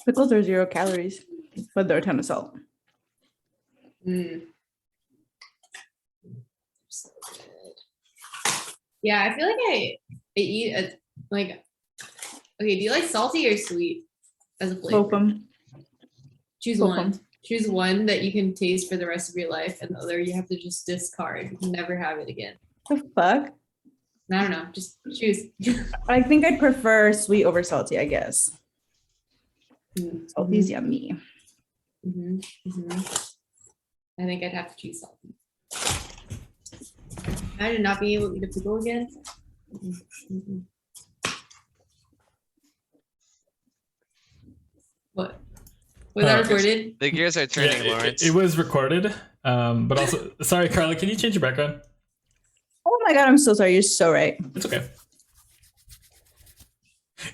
Pickles are 0 calories, but they're a ton of salt. Mm. So good. Yeah, I feel like I eat like. Okay, do you like salty or sweet as a flavor? Both them. Choose Both one. them. Choose one that you can taste for the rest of your life, and the other you have to just discard. You can never have it again. The fuck? I don't know. Just choose. I think I'd prefer sweet over salty, I guess. Salty's yummy. I think I'd have to choose salty. I did not be able to eat a pickle again. What? Was that recorded? The gears are turning, Lawrence. It was recorded, but also, sorry, Carla, can you change your background? Oh my god, I'm so sorry. You're so right. It's okay.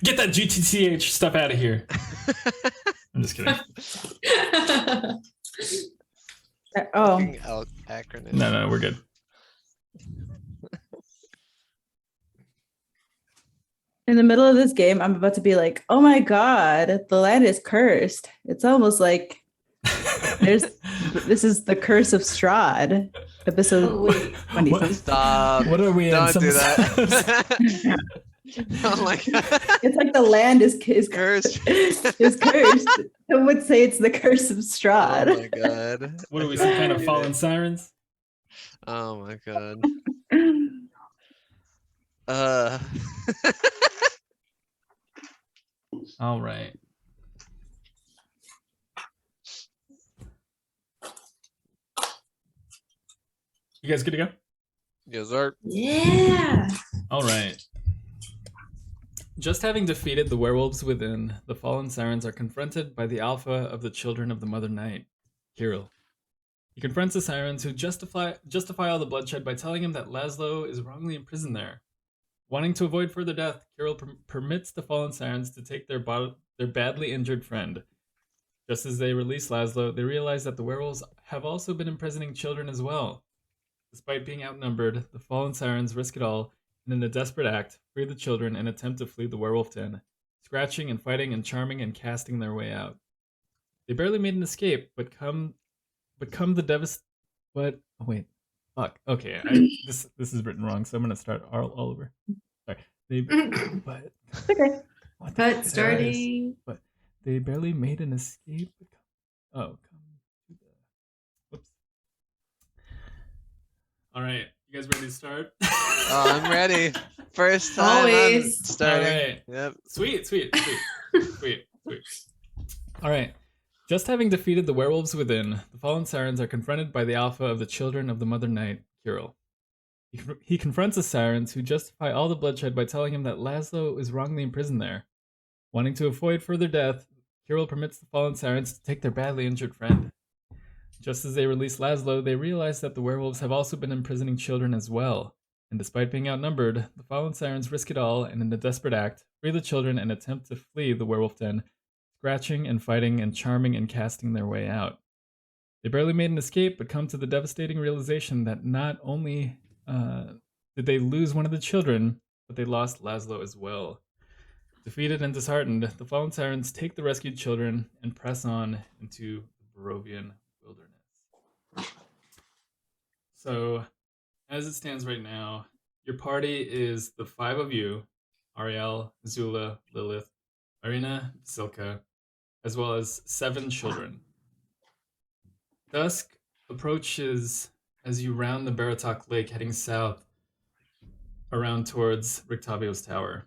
Get that GTCH stuff out of here. I'm just kidding. Oh. Acronym. No, we're good. In the middle of this game, I'm about to be like, oh my god, the land is cursed. It's almost like this is the curse of Strahd, episode 20. Stop. What are we Don't in? do that. Oh my god. It's like the land is Cursed. is cursed. Some would say it's the curse of Strahd. Oh my god. What are we, some kind of Fallen Sirens? Oh my god. All right. You guys good to go? Yes, sir. Yeah. All right. Just having defeated the werewolves within, the Fallen Sirens are confronted by the alpha of the children of the Mother Night, Kirill. He confronts the Sirens who justify all the bloodshed by telling him that Lazlo is wrongly imprisoned there. Wanting to avoid further death, Kirill permits the Fallen Sirens to take their badly injured friend. Just as they release Lazlo, they realize that the werewolves have also been imprisoning children as well. Despite being outnumbered, the Fallen Sirens risk it all and in a desperate act, free the children and attempt to flee the werewolf den, scratching and fighting and charming and casting their way out. They barely made an escape, but come the devast. What? Oh, wait. Fuck. Okay, this is written wrong, so I'm gonna start all over. Sorry. But Okay. But starting. But they barely made an escape. Whoops. All right, you guys ready to start? Oh, I'm ready. First time Always. I'm starting. All right. Yep. Sweet. All right. Just having defeated the werewolves within, the Fallen Sirens are confronted by the alpha of the children of the Mother Night, Kirill. He confronts the Sirens, who justify all the bloodshed by telling him that Lazlo is wrongly imprisoned there. Wanting to avoid further death, Kirill permits the Fallen Sirens to take their badly injured friend. Just as they release Lazlo, they realize that the werewolves have also been imprisoning children as well. And despite being outnumbered, the Fallen Sirens risk it all and in a desperate act, free the children and attempt to flee the werewolf den, scratching and fighting and charming and casting their way out. They barely made an escape, but come to the devastating realization that not only did they lose one of the children, but they lost Lazlo as well. Defeated and disheartened, the Fallen Sirens take the rescued children and press on into the Barovian wilderness. So, as it stands right now, your party is the 5 of you, Arielle, Zula, Lilith, Irina, Vasilka, as well as 7 children. Dusk approaches as you round the Baratok Lake heading south around towards Rictavio's tower.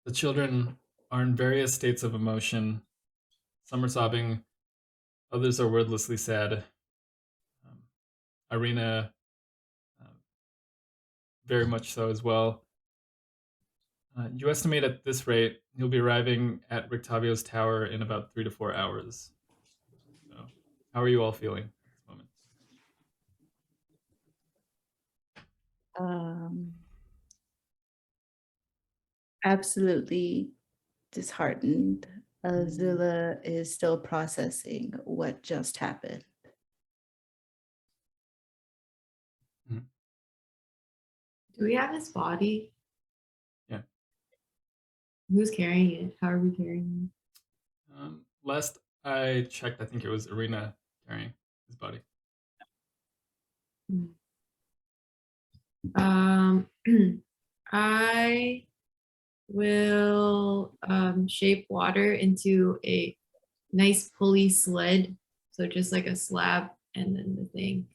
The children are in various states of emotion. Some are sobbing, others are wordlessly sad. Irina, very much so as well. You estimate at this rate, you'll be arriving at Rictavio's tower in about 3 to 4 hours. So, how are you all feeling at this moment? Absolutely disheartened. Zula is still processing what just happened. Do we have his body? Yeah. Who's carrying it? How are we carrying last I checked, I think it was Arena carrying his body. I will shape water into a nice pulley sled. So just like a slab and then the thing.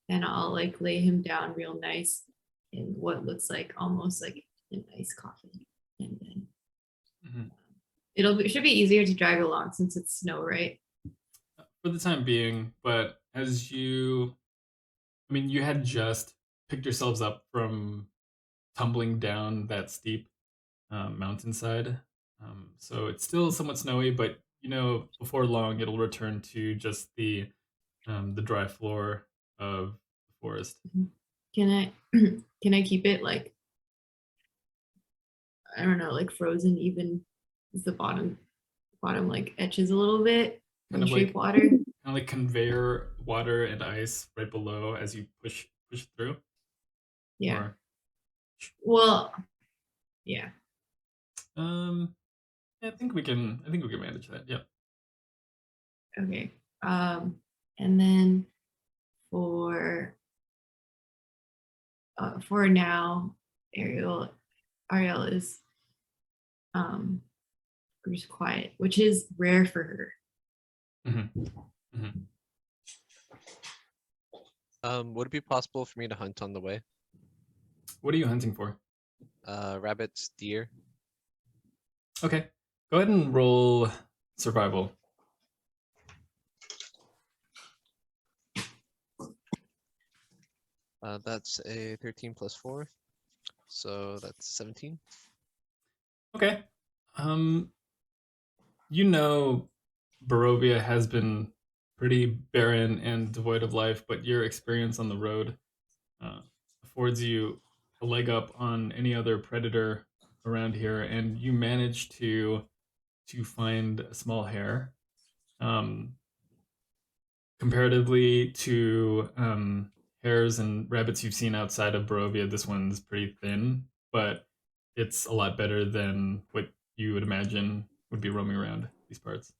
And I'll like lay him down real nice in what looks like almost like a nice coffin. And then it should be easier to drag along since it's snow, right? For the time being, but as you had just picked yourselves up from tumbling down that steep mountainside. So it's still somewhat snowy, but before long it'll return to just the dry floor of the forest. Can I keep it like, I don't know, like frozen even as the bottom like etches a little bit Kind and of shape like water? kind of like conveyor water and ice right below as you push through. Yeah. Or, Well, yeah. I think we can manage that. Yeah. Okay. And then for now, Arielle is just quiet, which is rare for her. Would it be possible for me to hunt on the way? What are you hunting for? Rabbits, deer. Okay. Go ahead and roll survival. That's a 13 plus 4. So that's 17. Okay. Barovia has been pretty barren and devoid of life, but your experience on the road affords you a leg up on any other predator around here, and you manage to find a small hare. Comparatively to hares and rabbits you've seen outside of Barovia, this one's pretty thin, but it's a lot better than what you would imagine would be roaming around these parts.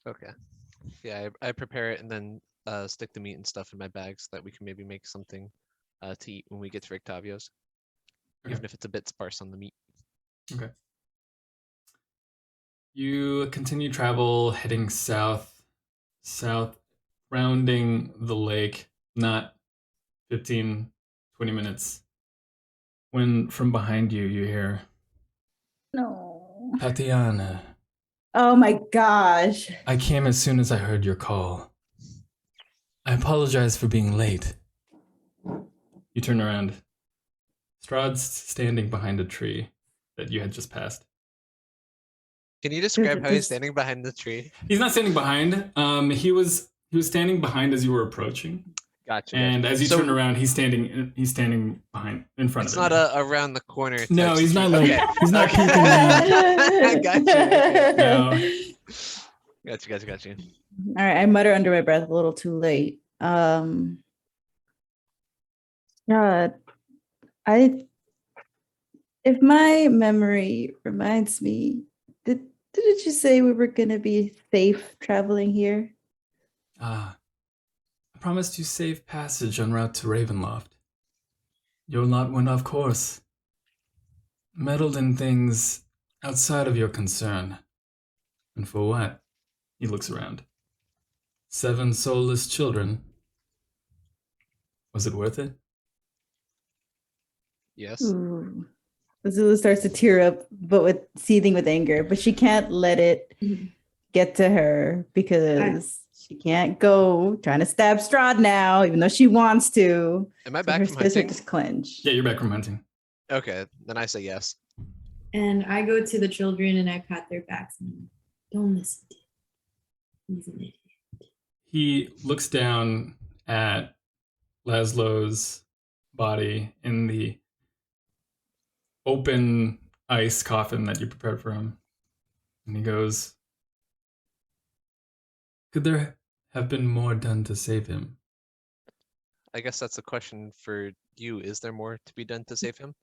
Okay. Yeah, I prepare it and then stick the meat and stuff in my bag so that we can maybe make something to eat when we get to Rictavio's. Okay. Even if it's a bit sparse on the meat. Okay. You continue travel heading south, rounding the lake, not 15, 20 minutes. When from behind you, you hear, No. Tatiana, Oh my gosh. I came as soon as I heard your call. I apologize for being late. You turn around. Strahd's standing behind a tree that you had just passed. Can you describe how he's standing behind the tree? He's not standing behind. He was standing behind as you were approaching. Gotcha. And as you turn around, he's standing behind in front of It's you. not a around the corner. No, he's not like okay. he's not peeking around. I got you. Okay. No. Got you. All right, I mutter under my breath a little too late. God, if my memory reminds me, didn't you say we were gonna be safe traveling here? I promised you safe passage en route to Ravenloft. Your lot went off course. Meddled in things outside of your concern. And for what? He looks around. 7 soulless children. Was it worth it? Yes. Ooh. Azula starts to tear up, but seething with anger, but she can't let it get to her because she can't go trying to stab Strahd now, even though she wants to. Am I So back her from fists are hunting? just clenched. Yeah, you're back from hunting. Okay, then I say yes. And I go to the children and I pat their backs and don't listen to him. He's an idiot. He looks down at Lazlo's body in the open ice coffin that you prepared for him. And he goes, could there have been more done to save him? I guess that's a question for you. Is there more to be done to save him?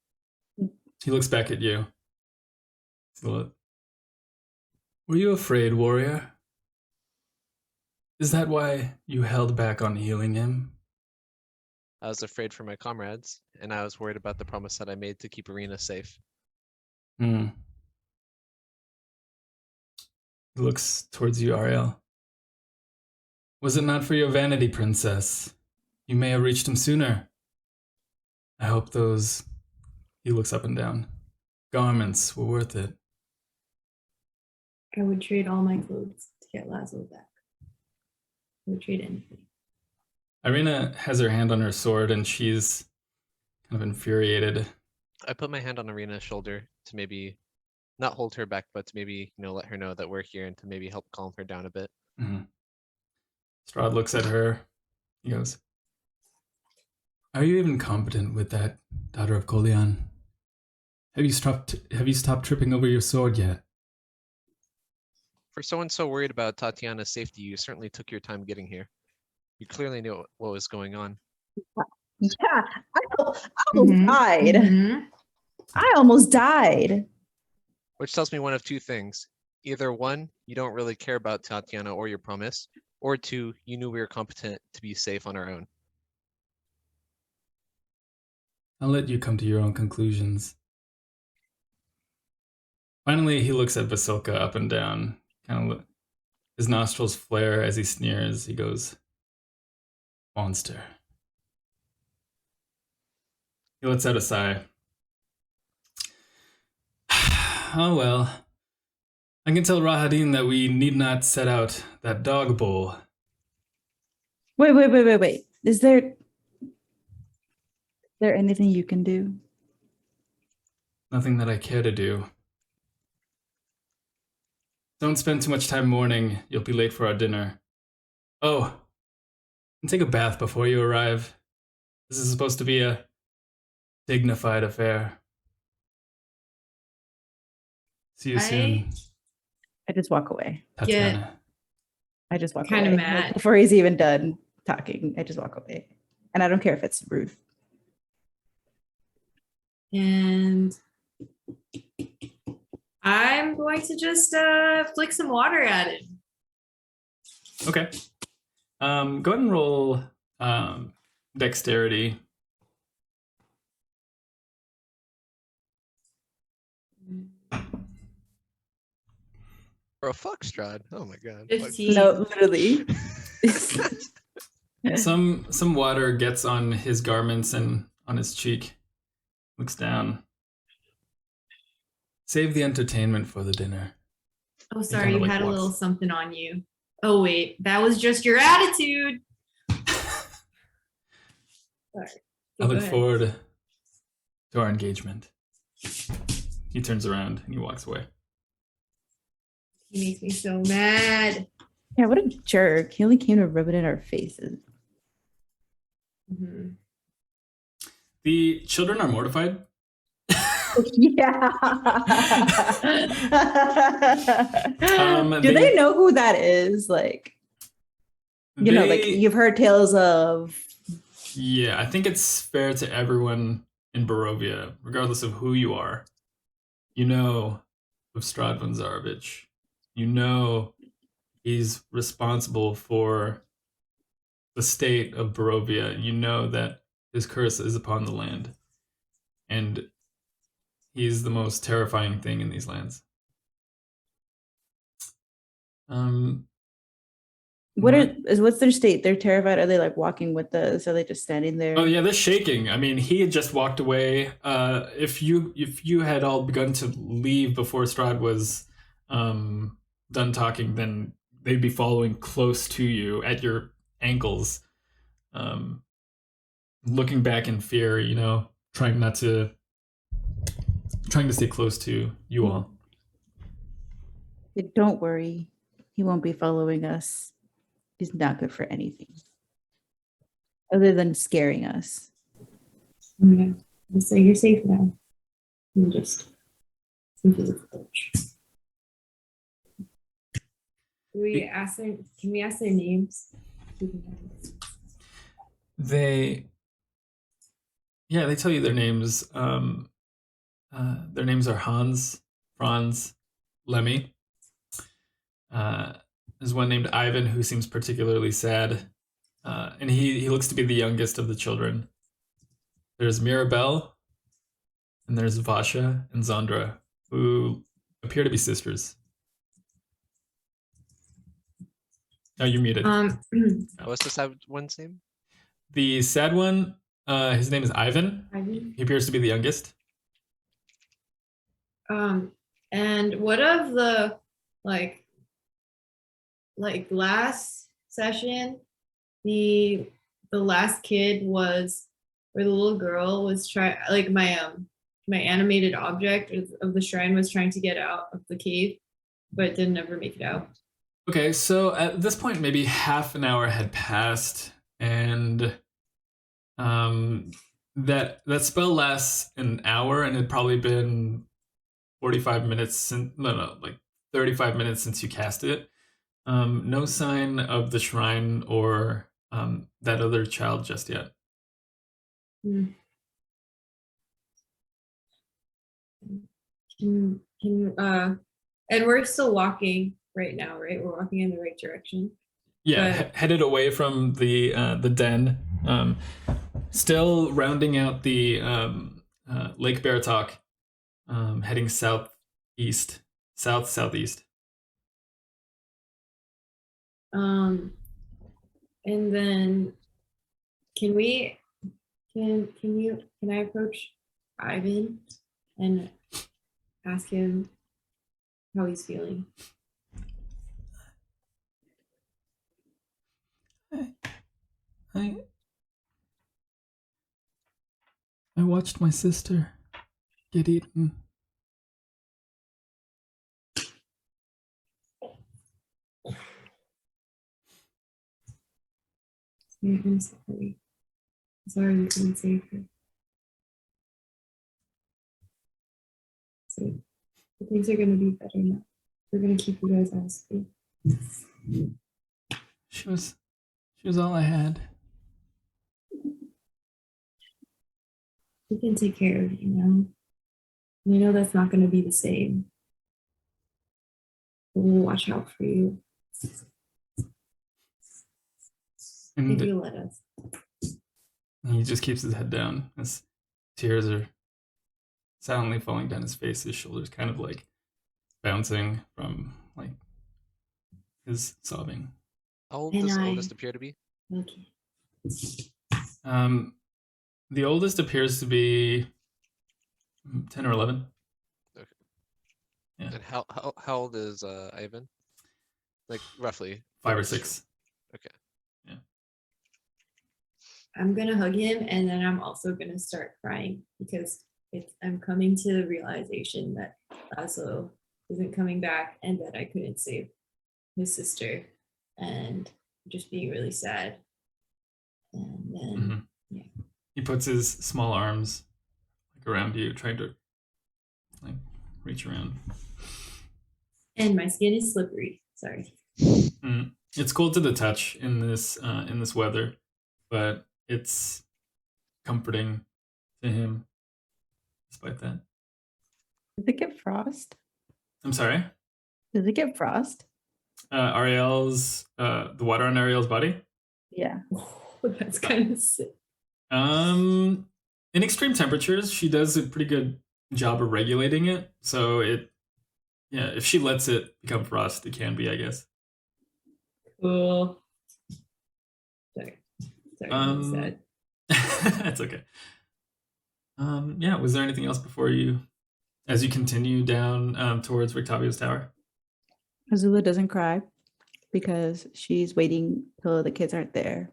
He looks back at you. Were you afraid, warrior? Is that why you held back on healing him? I was afraid for my comrades, and I was worried about the promise that I made to keep Arena safe. Hmm. He looks towards you, Arielle. Was it not for your vanity, princess? You may have reached him sooner. I hope those, he looks up and down, garments were worth it. I would trade all my clothes to get Lazlo back. I would trade anything. Irina has her hand on her sword and she's kind of infuriated. I put my hand on Arena's shoulder to maybe not hold her back, but to maybe, let her know that we're here and to maybe help calm her down a bit. Mm-hmm. Strahd looks at her. He goes, "Are you even competent with that, daughter of Kolian? Have you stopped tripping over your sword yet?" For someone so worried about Tatiana's safety, you certainly took your time getting here. You clearly knew what was going on. Yeah, I almost died. Mhm. I almost died. Which tells me one of two things. Either one, you don't really care about Tatiana or your promise, or two, you knew we were competent to be safe on our own. I'll let you come to your own conclusions. Finally, he looks at Vasilka up and down. His nostrils flare as he sneers. He goes, "Monster." He lets out a sigh. Oh well. I can tell Rahadin that we need not set out that dog bowl. Wait. Is there anything you can do? Nothing that I care to do. Don't spend too much time mourning. You'll be late for our dinner. Oh, and take a bath before you arrive. This is supposed to be a dignified affair. See you soon, I just walk away. Tatiana. I just walk Kinda away. mad. Before he's even done talking, I just walk away. And I don't care if it's rude. And I'm going to just flick some water at him. Okay. Go ahead and roll dexterity. Bro, fuck Strahd. Oh my god. 15. No, literally. Some water gets on his garments and on his cheek. Looks down. Save the entertainment for the dinner. Oh, sorry, kinda, you like, had a walks. little something on you. Oh, wait, that was just your attitude. Sorry. I look Go ahead. forward to our engagement. He turns around and he walks away. He makes me so mad. Yeah, what a jerk. He only came to rub it in our faces. Mhm. The children are mortified. Yeah. Do they- they know who that is? Like, like you've heard tales of. Yeah, I think it's fair to everyone in Barovia, regardless of who you are. You know of Strahd von Zarovich. You know he's responsible for the state of Barovia. You know that his curse is upon the land. And he's the most terrifying thing in these lands. What's their state? They're terrified. Are they like walking with us? Are they just standing there? Oh yeah, they're shaking. I mean, he had just walked away. If you had all begun to leave before Strahd was done talking, then they'd be following close to you at your ankles, looking back in fear. Trying to stay close to you all. Don't worry, he won't be following us. He's not good for anything other than scaring us. Okay. So you're safe now. You just simply approach. Can we ask their names? They tell you their names. Their names are Hans, Franz, Lemmy. There's one named Ivan who seems particularly sad, and he looks to be the youngest of the children. There's Mirabelle, and there's Vasha and Zondra, who appear to be sisters. Oh, you're muted. What's the sad one's name? The sad one, his name is Ivan. Ivan? He appears to be the youngest. And what of the like last session, the last kid was, or the little girl was trying, like my animated object of the shrine was trying to get out of the cave, but didn't ever make it out. Okay, so at this point, maybe half an hour had passed, and that spell lasts an hour, and it had probably been 45 minutes since, like 35 minutes since you cast it. No sign of the shrine or that other child just yet. And we're still walking right now, right? We're walking in the right direction. Yeah, headed away from the den. Still rounding out the Lake Baratok, heading southeast. And then can I approach Ivan and ask him how he's feeling? I watched my sister get eaten. I'm sorry. Sorry you couldn't save her. So things are gonna be better now. We're gonna keep you guys all safe. She was all I had. We can take care of you now. And I know that's not gonna be the same. But we'll watch out for you. And if you let us. He just keeps his head down as tears are silently falling down his face. His shoulders kind of like bouncing from like his sobbing. How old does the oldest appear to be? Okay. The oldest appears to be 10 or 11. Okay. Yeah. And how old is Ivan? Like roughly 5 or 6. Okay. Yeah. I'm gonna hug him, and then I'm also gonna start crying because I'm coming to the realization that Lazlo isn't coming back and that I couldn't save his sister, and just being really sad. And then yeah. He puts his small arms like around you, trying to like reach around. And my skin is slippery. Sorry. It's cold to the touch in this weather, but it's comforting to him despite that. Did it get frost? I'm sorry? Did it get frost? Arielle's the water on Arielle's body? Yeah. That's kind of sick. In extreme temperatures, she does a pretty good job of regulating it. So if she lets it become frost, it can be, I guess. Cool. Sorry, sad. That's okay. Was there anything else as you continue down towards Rictavio's tower? Azula doesn't cry because she's waiting till the kids aren't there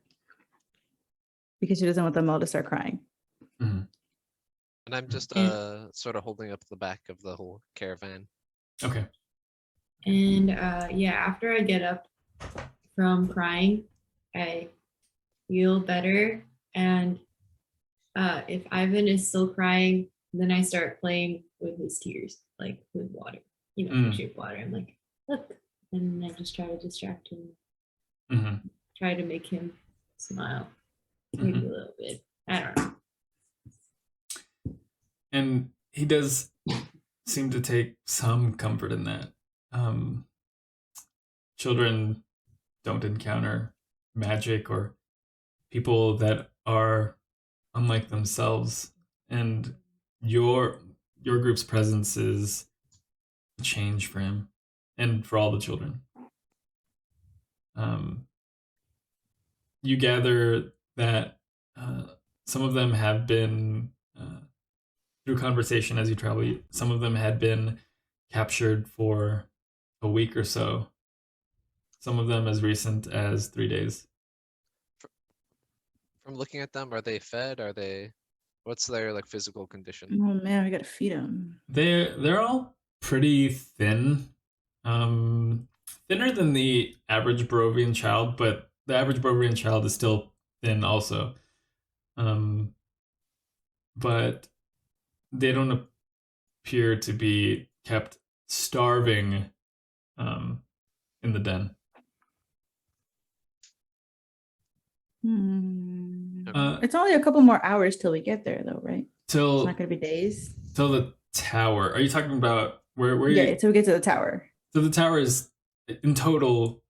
because she doesn't want them all to start crying. Mm-hmm. And I'm just sort of holding up the back of the whole caravan. Okay. And after I get up from crying, I feel better. And if Ivan is still crying, then I start playing with his tears, like with water, shape water. I'm like, look, and I just try to distract him, try to make him smile, maybe a little bit. I don't know. And he does seem to take some comfort in that. children don't encounter magic or people that are unlike themselves, and your group's presence is a change for him and for all the children. You gather that some of them have been through conversation as you travel. Some of them had been captured for a week or so. Some of them as recent as 3 days. From looking at them, are they fed? Are they? What's their like physical condition? Oh man, we gotta feed them. They're all pretty thin, thinner than the average Barovian child, but the average Barovian child is still thin also. But they don't appear to be kept starving in the den. It's only a couple more hours till we get there, though, right? Till It's not gonna be days. till the tower. Are you talking about where Yeah, you? till we get to the tower. So the tower is in total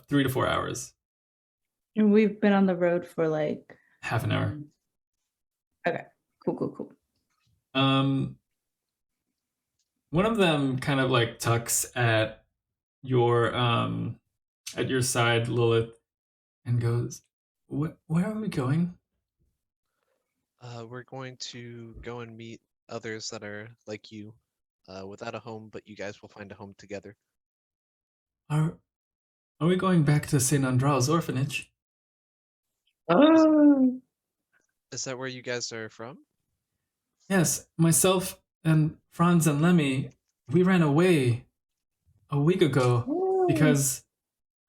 3 to 4 hours, And we've been on the road for like half an hour. Okay, cool. One of them kind of like tucks at your side, Lilith, and goes, "Where are we going?" We're going to go and meet others that are like you, without a home, but you guys will find a home together. Are we going back to Saint Andra's orphanage? Oh, Is that where you guys are from? Yes, myself and Franz and Lemmy, we ran away a week ago because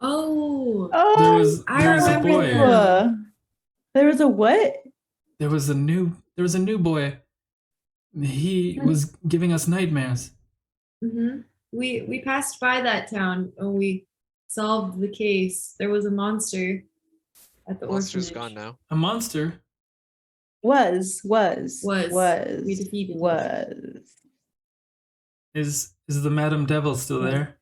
Oh, there was I a remember boy. that. There was a what? There was a new boy. He was giving us nightmares. Mm-hmm. We passed by that town and we solved the case. There was a monster at the Monster's orphanage. gone now. A monster? Was. We defeated it. Was. Is the Madam Devil still there?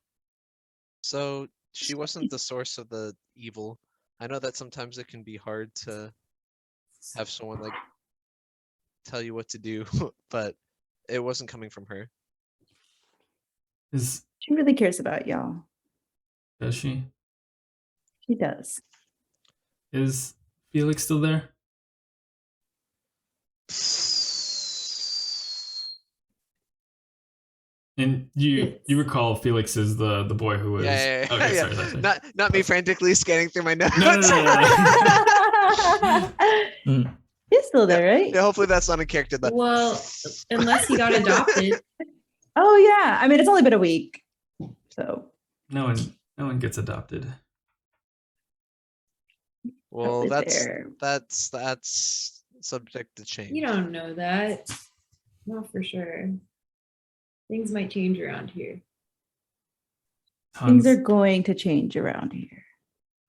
So she wasn't the source of the evil. I know that sometimes it can be hard to have someone like tell you what to do, but it wasn't coming from her. She really cares about y'all. Does she? She does. Is Felix still there? And you recall Felix is the boy who was Yeah. Okay, Yeah. sorry. Not me frantically scanning through my notes. No. He's still there, right? Yeah, hopefully that's not a character. But Well, unless he got adopted. Oh yeah. I mean, it's only been a week, so No one gets adopted. well, Probably that's there. subject to change. You don't know that. Not for sure. Things might change around here. Things are going to change around here.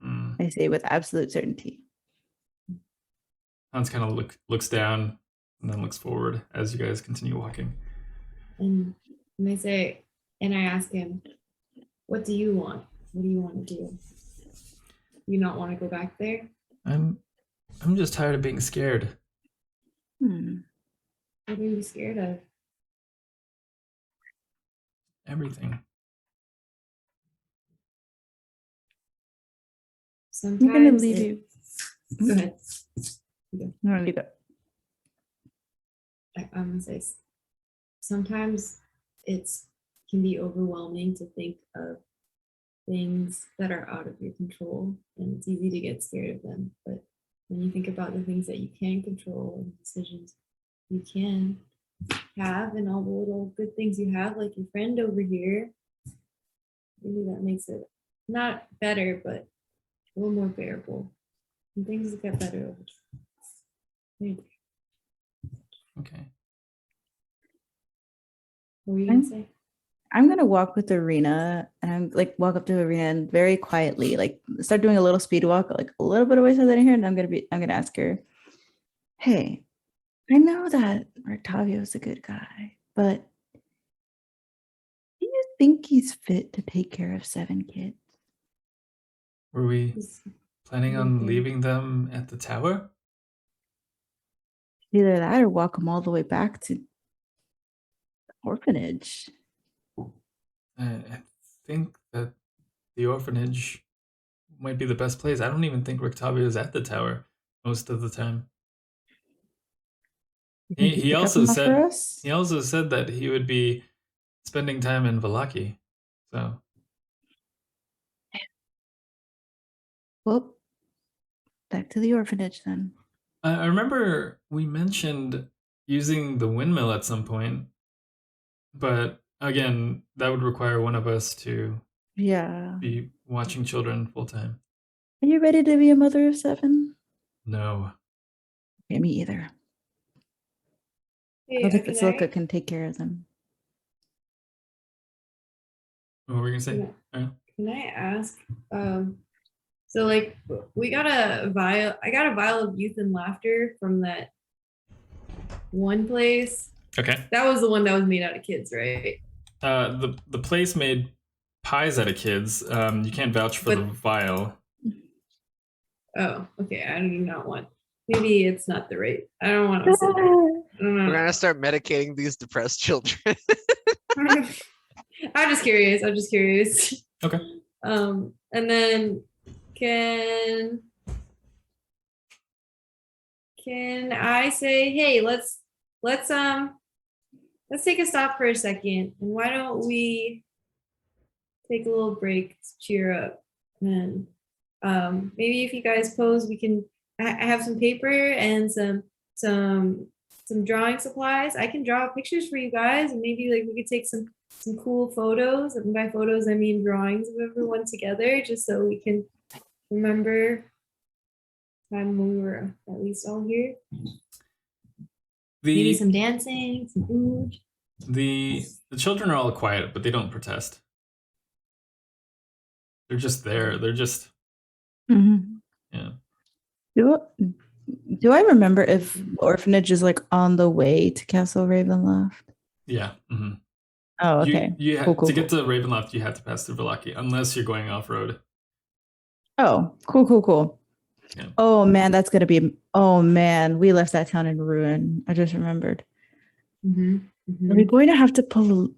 Mm. I say with absolute certainty. Hans kind of looks down and then looks forward as you guys continue walking. And I ask him, what do you want? What do you want to do? You not want to go back there? I'm just tired of being scared. What are you scared of? Everything. Sometimes I'm gonna leave you. Go ahead. No, you go. I'm gonna say sometimes it's can be overwhelming to think of things that are out of your control, and it's easy to get scared of them. But when you think about the things that you can control and decisions you can have, and all the little good things you have, like your friend over here, maybe that makes it not better, but a little more bearable. And things get better over time. Maybe. Okay. What were you gonna say? I'm gonna walk with Arena, and I'm like walk up to Arena and very quietly, like start doing a little speed walk, like a little bit away from that in here, and I'm gonna ask her, "Hey, I know that Octavio's a good guy, but do you think he's fit to take care of 7 kids?" Were we Just planning on Mhm. leaving them at the tower? Either that or walk them all the way back to the orphanage. I think that the orphanage might be the best place. I don't even think Rictavio is at the tower most of the time. You think He he'd pick up also enough for said us? he also said that he would be spending time in Valaki. So Well, back to the orphanage then. I remember we mentioned using the windmill at some point, but again, that would require one of us to Yeah. be watching children full time. Are you ready to be a mother of 7? No. Yeah, me either. I Hey, don't think can Vasilka can take care of them. What were we gonna say? Yeah. Can I ask? So like we got a vial. I got a vial of youth and laughter from that one place. Okay. That was the one that was made out of kids, right? The place made pies out of kids. You can't vouch for the But- vial. Oh, okay. I do not want. Maybe it's not the right. I don't want to. I don't We're know. gonna start medicating these depressed children. I'm just curious. Okay. And then can I say, hey, let's take a stop for a second, and why don't we take a little break to cheer up, and maybe if you guys pose, we can. I have some paper and some drawing supplies. I can draw pictures for you guys, and maybe like we could take some cool photos. And by photos, I mean drawings of everyone together, just so we can remember time when we were at least all here. Maybe some dancing, some food. The children are all quiet, but they don't protest. They're just there. They're just Mhm. yeah. Do I remember if the orphanage is like on the way to Castle Ravenloft? Yeah. Mm-hmm. Oh, okay. You Cool, to get to Ravenloft, you have to pass through Valaki, unless you're going off road. Oh, cool. Yeah. Oh man, that's gonna be. Oh man, we left that town in ruin. I just remembered. Are we going to have to pull?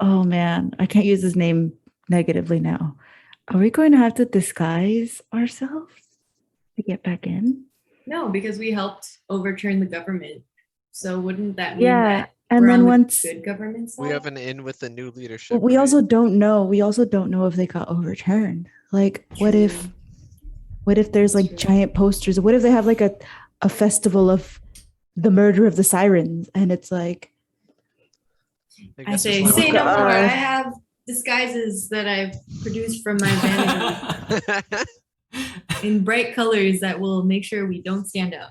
Oh man, I can't use his name negatively now. Are we going to have to disguise ourselves to get back in? No, because we helped overturn the government. So wouldn't that mean Yeah, that and we're then on the once good government side? We have an in with the new leadership. we right? also don't know. We also don't know if they got overturned. Like, what if there's like True. giant posters? What if they have like a festival of the murder of the sirens, and it's like, I guess say, there's say no God. more. I have disguises that I've produced from my vanity in bright colors that will make sure we don't stand out.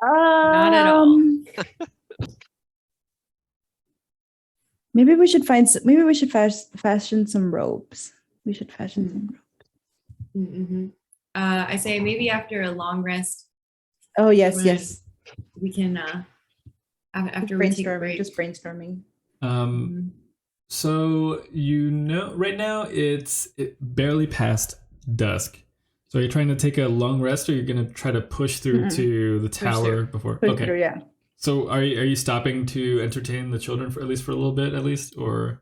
Not at all. Maybe we should fashion some robes. We should fashion some robes. Mm-hmm. I say maybe after a long rest, Oh yes, Right. yes. we can after we take a break. Just brainstorming. Mhm. So right now it's barely past dusk. So are you trying to take a long rest, or you're gonna try to push through to the tower before? Push Okay. through, yeah. So are you stopping to entertain the children for at least a little bit, or?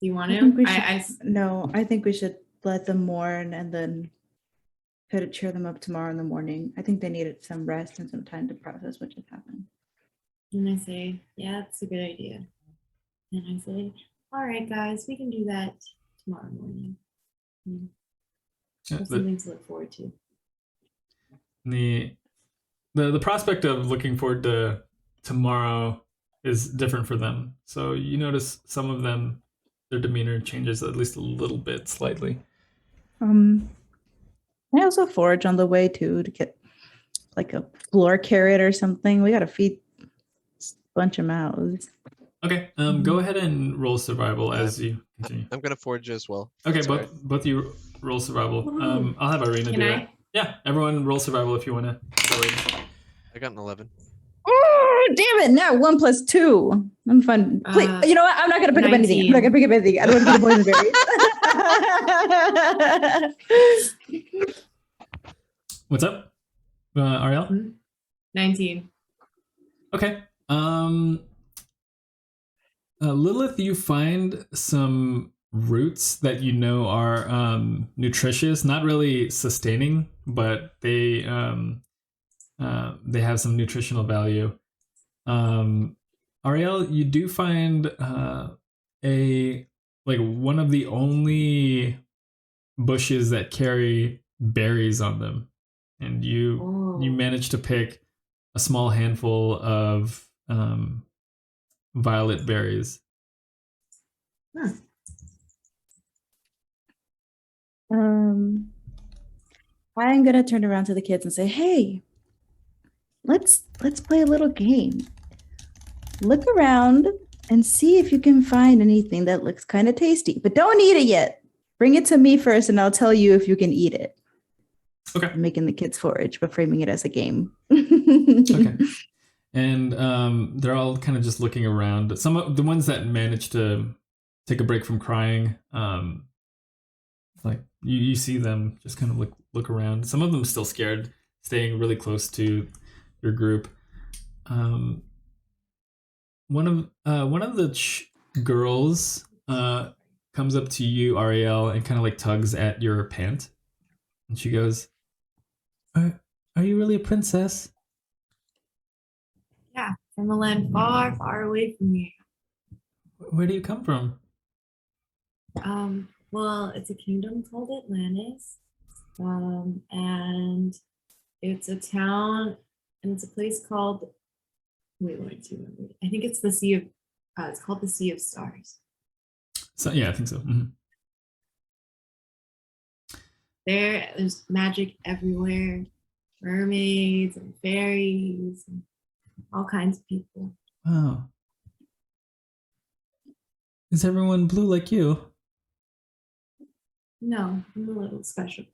Do you want I think we to? should. No, I think we should let them mourn and then try to cheer them up tomorrow in the morning. I think they needed some rest and some time to process what just happened. And I say, yeah, that's a good idea. And I say, all right, guys, we can do that tomorrow morning. Yeah, That's something to look forward to. the prospect of looking forward to tomorrow is different for them. So you notice some of them, their demeanor changes at least a little bit, slightly. I also forage on the way too to get like a floor carrot or something. We gotta feed a bunch of mouths. Okay, go ahead and roll survival as you continue. I'm gonna forge as well. Okay, That's right. both of you roll survival. Woohoo. I'll have Irina Can do I? it. Yeah, everyone roll survival if you want to. I got an 11. Oh, damn it. Now 1 + 2. I'm fun. Please, you know what? I'm not going to pick up anything. I'm not going to pick up anything. I don't want to get poison What's up, Arielle? 19. Okay. Lilith, you find some roots that you know are nutritious, not really sustaining, but they have some nutritional value. Arielle, you do find one of the only bushes that carry berries on them, and you manage to pick a small handful of violet berries. I'm gonna turn around to the kids and say, "Hey, let's play a little game. Look around and see if you can find anything that looks kind of tasty, but don't eat it yet. Bring it to me first, and I'll tell you if you can eat it." Okay. I'm making the kids forage, but framing it as a game. Okay. And they're all kind of just looking around. Some of the ones that manage to take a break from crying, like you see them just kind of look around. Some of them still scared, staying really close to your group. One of the girls comes up to you, Arielle, and kind of like tugs at your pant, and she goes, "Are you really a princess?" Yeah, from a land far, far away from here. Where do you come from? Well, it's a kingdom called Atlantis. And it's a town, and it's a place called, wait, I think it's the Sea of, it's called the Sea of Stars. So yeah, I think so. Mm-hmm. There's magic everywhere, mermaids and fairies and all kinds of people. Wow. Is everyone blue like you? No, I'm a little special.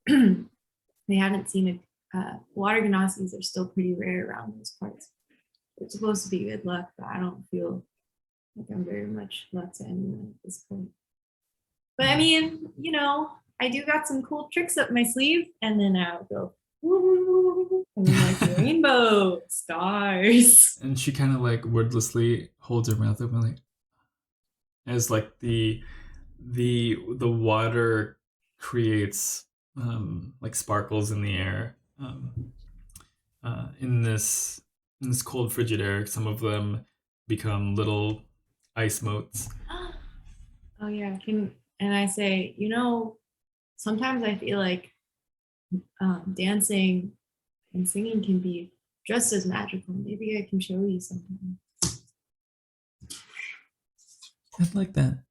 They haven't seen water gnosis are still pretty rare around those parts. It's supposed to be good luck, but I don't feel like I'm very much luck to anyone at this point. But I mean, you know, I do got some cool tricks up my sleeve, and then I'll go, woo, and then like rainbow stars. And she kind of like wordlessly holds her mouth open, like as like the water creates like sparkles in the air in this cold frigid air. Some of them become little ice motes. Oh yeah, and I say, you know, sometimes I feel like dancing and singing can be just as magical. Maybe I can show you something. I'd like that.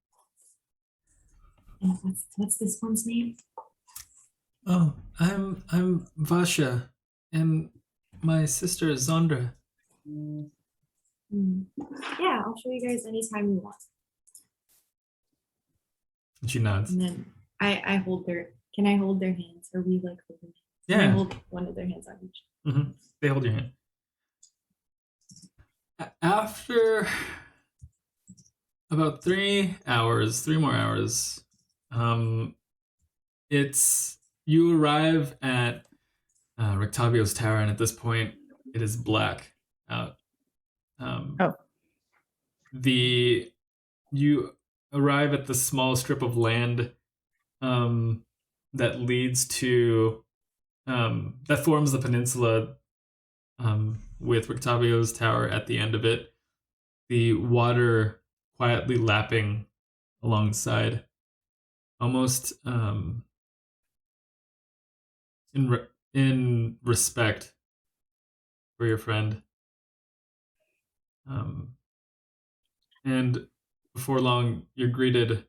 And what's this one's name? Oh, I'm Vasha, and my sister is Zondra. Yeah, I'll show you guys anytime you want. And she nods. And then I hold their. Can I hold their hands? Or we like hold their hands? Yeah. Can I hold one of their hands on each? Mm-hmm. They hold your hand. After about 3 more hours, you arrive at Rictavio's tower, and at this point, it is black out. You arrive at the small strip of land that leads to that forms the peninsula with Rictavio's tower at the end of it. The water quietly lapping alongside, almost in respect for your friend. And before long, you're greeted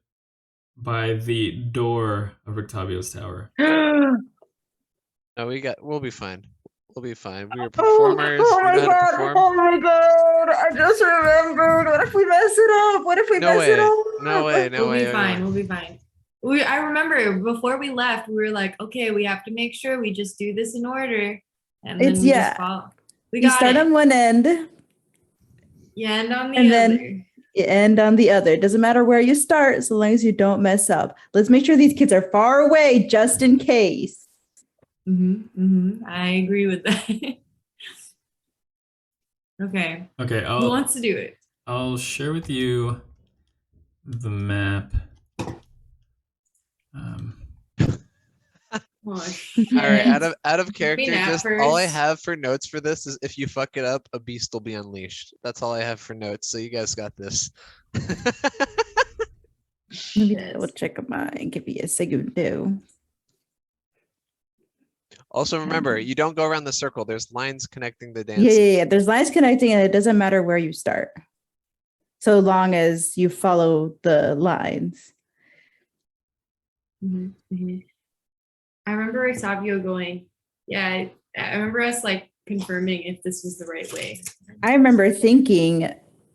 by the door of Rictavio's tower. No, we'll be fine. We'll be fine. We are performers. Oh we my know how to god! perform. Oh my god! I just remembered. What if we mess it up? What if we No mess it way. up? No way. No We'll way. be fine. We'll be fine. I remember before we left, we were like, okay, we have to make sure we just do this in order. And then we just follow. We You got start it. on one end, You end on the and other. then you end on the other. It doesn't matter where you start, so long as you don't mess up. Let's make sure these kids are far away, just in case. I agree with that. Okay. Okay, Who wants to do it? I'll share with you the map. Oh, All right, shit. out of character, nap just all I first. have for notes for this is if you fuck it up, a beast will be unleashed. That's all I have for notes. So you guys got this. Maybe Yes. double check mine. Give me a segundo. Also remember, you don't go around the circle. There's lines connecting the Yeah, dances. yeah, yeah. There's lines connecting, and it doesn't matter where you start, so long as you follow the lines. I remember Octavio going, yeah, I remember us like confirming if this was the right way. I remember thinking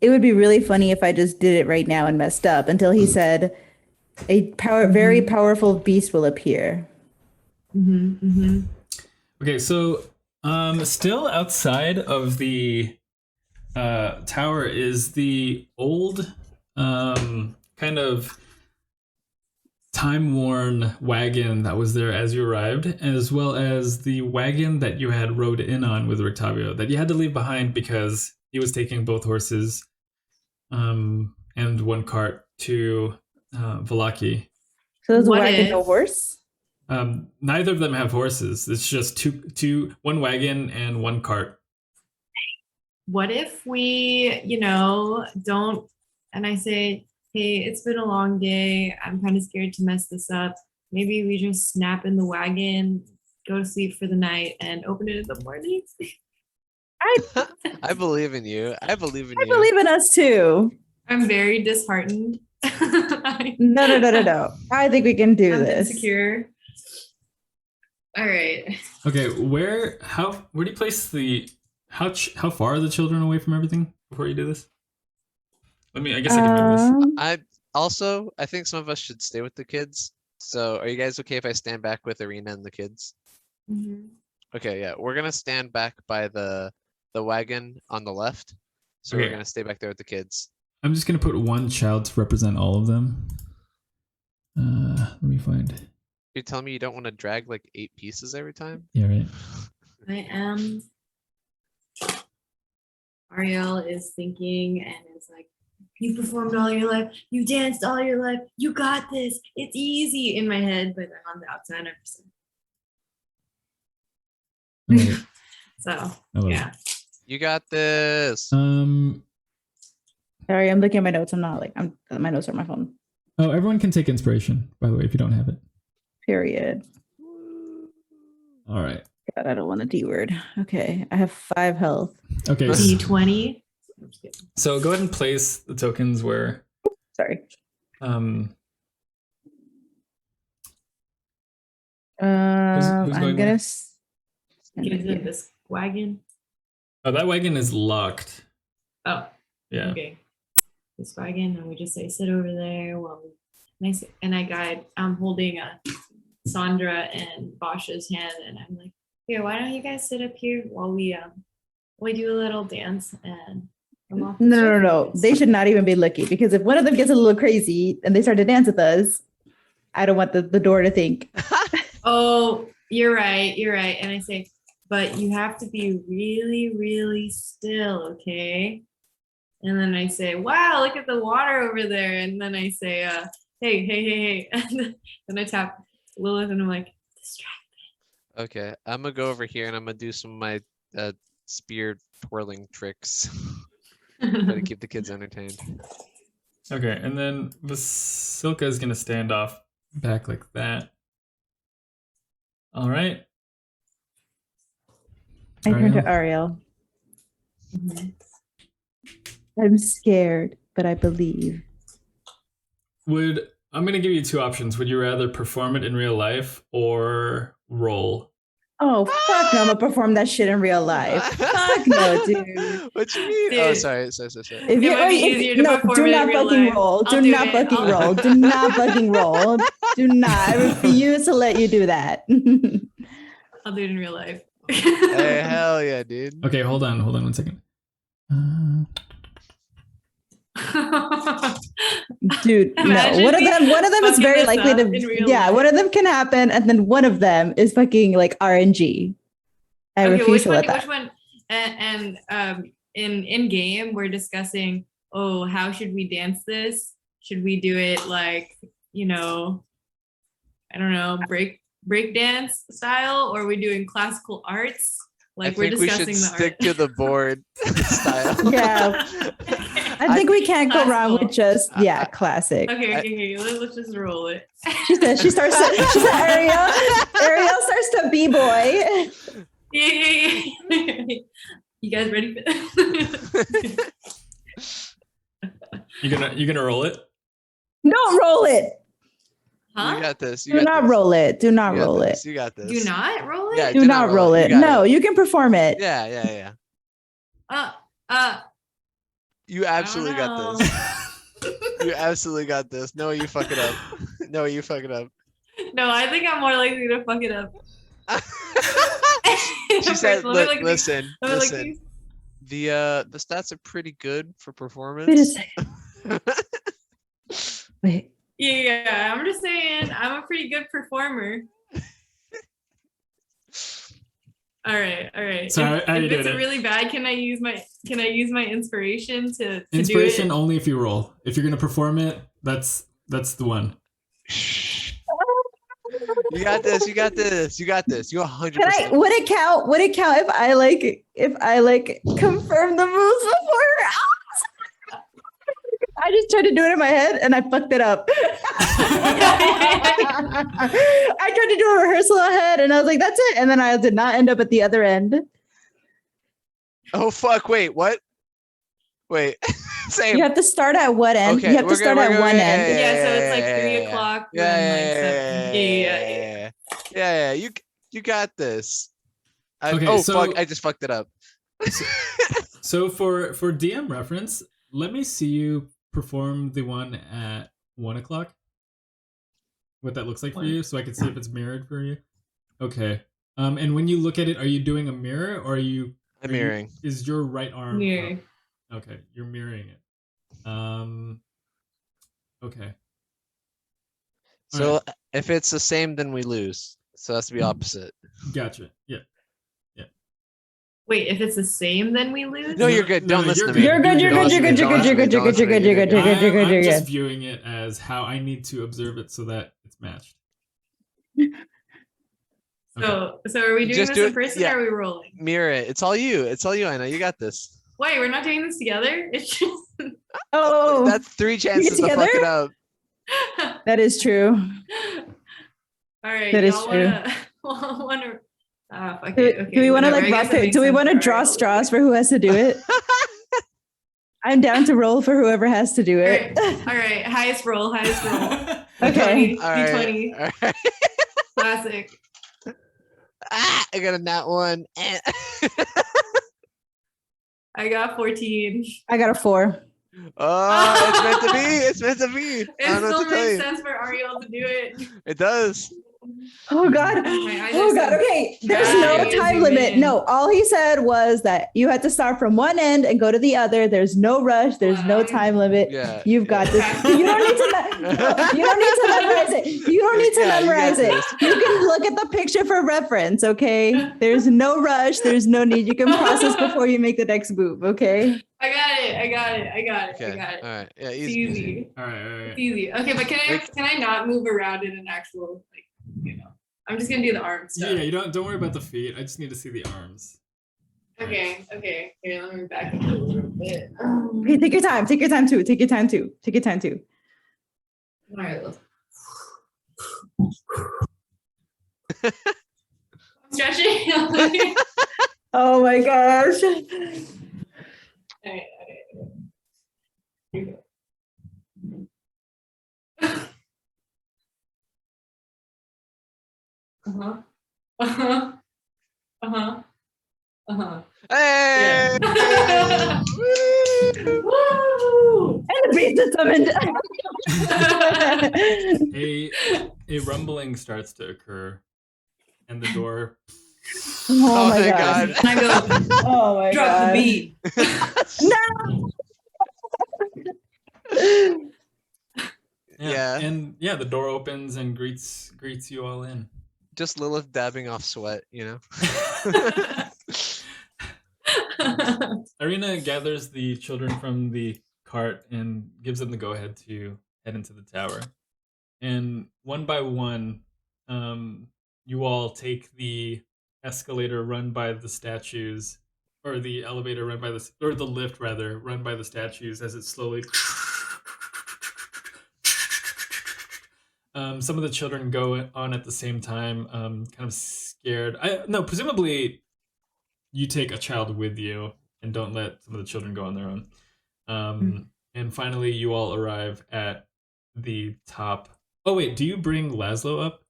it would be really funny if I just did it right now and messed up until he said a very powerful beast will appear. Okay, so still outside of the tower is the old kind of time-worn wagon that was there as you arrived, as well as the wagon that you had rode in on with Octavio that you had to leave behind because he was taking both horses and one cart to Valaki. So there's a What wagon, no if- horse? Neither of them have horses. It's just one wagon and one cart. What if we, don't, and I say, hey, it's been a long day. I'm kind of scared to mess this up. Maybe we just snap in the wagon, go to sleep for the night, and open it in the morning. I believe in you. I believe in I you. believe in us too. I'm very disheartened. No. I think we can do I'm this. insecure. All right. Okay, where do you place the how far are the children away from everything before you do this? I guess I can move this. I think some of us should stay with the kids. So are you guys okay if I stand back with Arena and the kids? Okay, yeah. We're gonna stand back by the wagon on the left. So Okay. we're gonna stay back there with the kids. I'm just gonna put one child to represent all of them. Let me find. You're telling me you don't want to drag like 8 pieces every time? Yeah, right. I am. Arielle is thinking and is like, you performed all your life, you danced all your life, you got this, it's easy in my head, but then on the outside, I'm I love it. so I love yeah. You got this. Sorry, I'm looking at my notes. My notes are on my phone. Oh, everyone can take inspiration, by the way, if you don't have it. Period. All right. God, I don't want a D word. Okay, I have 5 health. Okay. D20. So go ahead and place the tokens where. Sorry. Who's I'm going gonna. Gives him this wagon. Oh, that wagon is locked. Oh, Yeah. okay. This wagon, and we just say sit over there while nice. And I'm holding Zondra and Vasha's hand, and I'm like, here, why don't you guys sit up here while we do a little dance and come off. No. They should not even be looking, because if one of them gets a little crazy and they start to dance with us, I don't want the door to think. Oh, you're right. And I say, but you have to be really, really still, okay? And then I say, wow, look at the water over there. And then I say, hey. And then I tap Lilith and I'm like, distract. Okay, I'm gonna go over here and I'm gonna do some of my spear twirling tricks. Try to keep the kids entertained. Okay, and then Vasilka is gonna stand off back like that. All right. I turn to Arielle. Arielle. I'm scared, but I believe. I'm gonna give you 2 options. Would you rather perform it in real life or roll? Oh, fuck no, I'm gonna perform that shit in real life. Fuck no, dude. What you mean? Dude. Oh, sorry. If you, might be easier to no, perform do it in not real fucking life. roll. I'll Do do not it. fucking I'll- roll. Do not fucking roll. Do not. I refuse to let you do that. I'll do it in real life. Hey, hell yeah, dude. Okay, hold on 1 second. Dude, no. Imagine One of me them is fucking very this likely up in to. real Yeah, life. one of them can happen, and then one of them is fucking like RNG. I refuse which to one? let that. Which one? In game, we're discussing. Oh, how should we dance this? Should we do it like I don't know, break dance style, or are we doing classical arts? Like I we're think we should discussing the stick art. to the board style. Yeah. I think we can't go wrong with just I- classic. Okay. Let's just roll it. She said she starts to, she said Arielle starts to b-boy. Yeah. You guys ready for this? You gonna roll it? Don't roll it. Huh? You got this. You Do got not this. roll it. Do not You got roll it. this. You got this. Do not roll it? Yeah, Do not roll it. You got No, it. you can perform it. Yeah. Uh, You absolutely got know. this. You absolutely got this. No, you fuck it up. No, you fuck it up. No, I think I'm more likely to fuck it up. She said, Let me "Look, listen. these. The stats are pretty good for performance." Wait a second. Wait. Yeah, I'm just saying, I'm a pretty good performer. All right. So how you if doing it's it? really bad, can I use my inspiration to Inspiration do it? only if you roll. If you're gonna perform it, that's the one. You got this. You got this. You got this. You 100%. Can I? Would it count? Would it count if I confirm the moves before her? I just tried to do it in my head and I fucked it up. I tried to do a rehearsal ahead and I was like, that's it. And then I did not end up at the other end. Oh fuck! Wait, what? Wait, same. You have to start at what end? Okay, You have to we're start good, at we're one good, end. Yeah, so it's like yeah, 3 yeah, o'clock. Yeah. You got this. Okay, oh so- fuck! I just fucked it up. So for DM reference, let me see you perform the one at 1 o'clock. What that looks like for you, so I can see if it's mirrored for you. Okay. And when you look at it, are you doing a mirror or are you? I'm mirroring. Is your right arm? Mirror. Up? Okay, you're mirroring it. Okay. So Alright. if it's the same, then we lose. So it has to be opposite. Gotcha. Yeah. Wait, if it's the same, then we lose? No, you're good. No, Don't no, listen you're to me. You're good, you're Don't good, you're listen to good, me, you're good, don't you're good, listen to me, you're good, you're good, you're good, you're good, I'm you're just good. viewing it as how I need to observe it so that it's matched. So are we doing Just this do in it- person yeah. or are we rolling? Mirror it. It's all you. It's all you, Anna. You got this. Wait, we're not doing this together? It's just Oh, That's 3 chances to fuck it together? up. that is true. All right. That is y'all true. wanna fuck Do, it. Okay, do we want to whatever, like I guess rock that paper? makes Do we sense. want to All draw right, straws for who has to do it? I'm down to roll for whoever has to do it. All right. Highest roll. Okay. D20. All right. D20. All right. Classic. I got a nat 1. I got 14. I got a 4. Oh, it's meant to be. It's meant to be. It I don't know still what to tell makes you. sense for Arielle to do it. It does. Oh God. My eyes Oh are God. so Okay. There's dry. no time Zoom limit. in. No, all he said was that you had to start from one end and go to the other. There's no rush. There's no Wow. time limit. Yeah. You've got this. You don't need to. You don't need to memorize it. You don't need to Yeah, you got memorize it. this. You can look at the picture for reference. Okay. There's no rush. There's no need. You can process before you make the next move. Okay. I got it. Okay. All right. Yeah. It's Easy. easy. All right. It's easy. Okay, but can I not move around in an actual I'm just gonna do the arm stuff. Yeah, you don't worry about the feet. I just need to see the arms. Okay. Here, let me back up a little bit. Okay. Take your time. Take your time too. Take your time too. Take your time too. All right. Let's... I'm stretching. Oh my gosh. All right. Here we go. Hey! Yeah. Woo! And the beast is summoned. A rumbling starts to occur, and the door. Oh my thank God. I go, Oh my drop God. the beat. No. Yeah. And yeah, the door opens and greets you all in. Just Lilith dabbing off sweat, you know? Irina gathers the children from the cart and gives them the go-ahead to head into the tower. And one by one, you all take the escalator run by the statues, or the elevator run by or the lift rather, run by the statues as it slowly. Some of the children go on at the same time, kind of scared. No, presumably you take a child with you and don't let some of the children go on their own. And finally, you all arrive at the top. Oh wait, do you bring Lazlo up?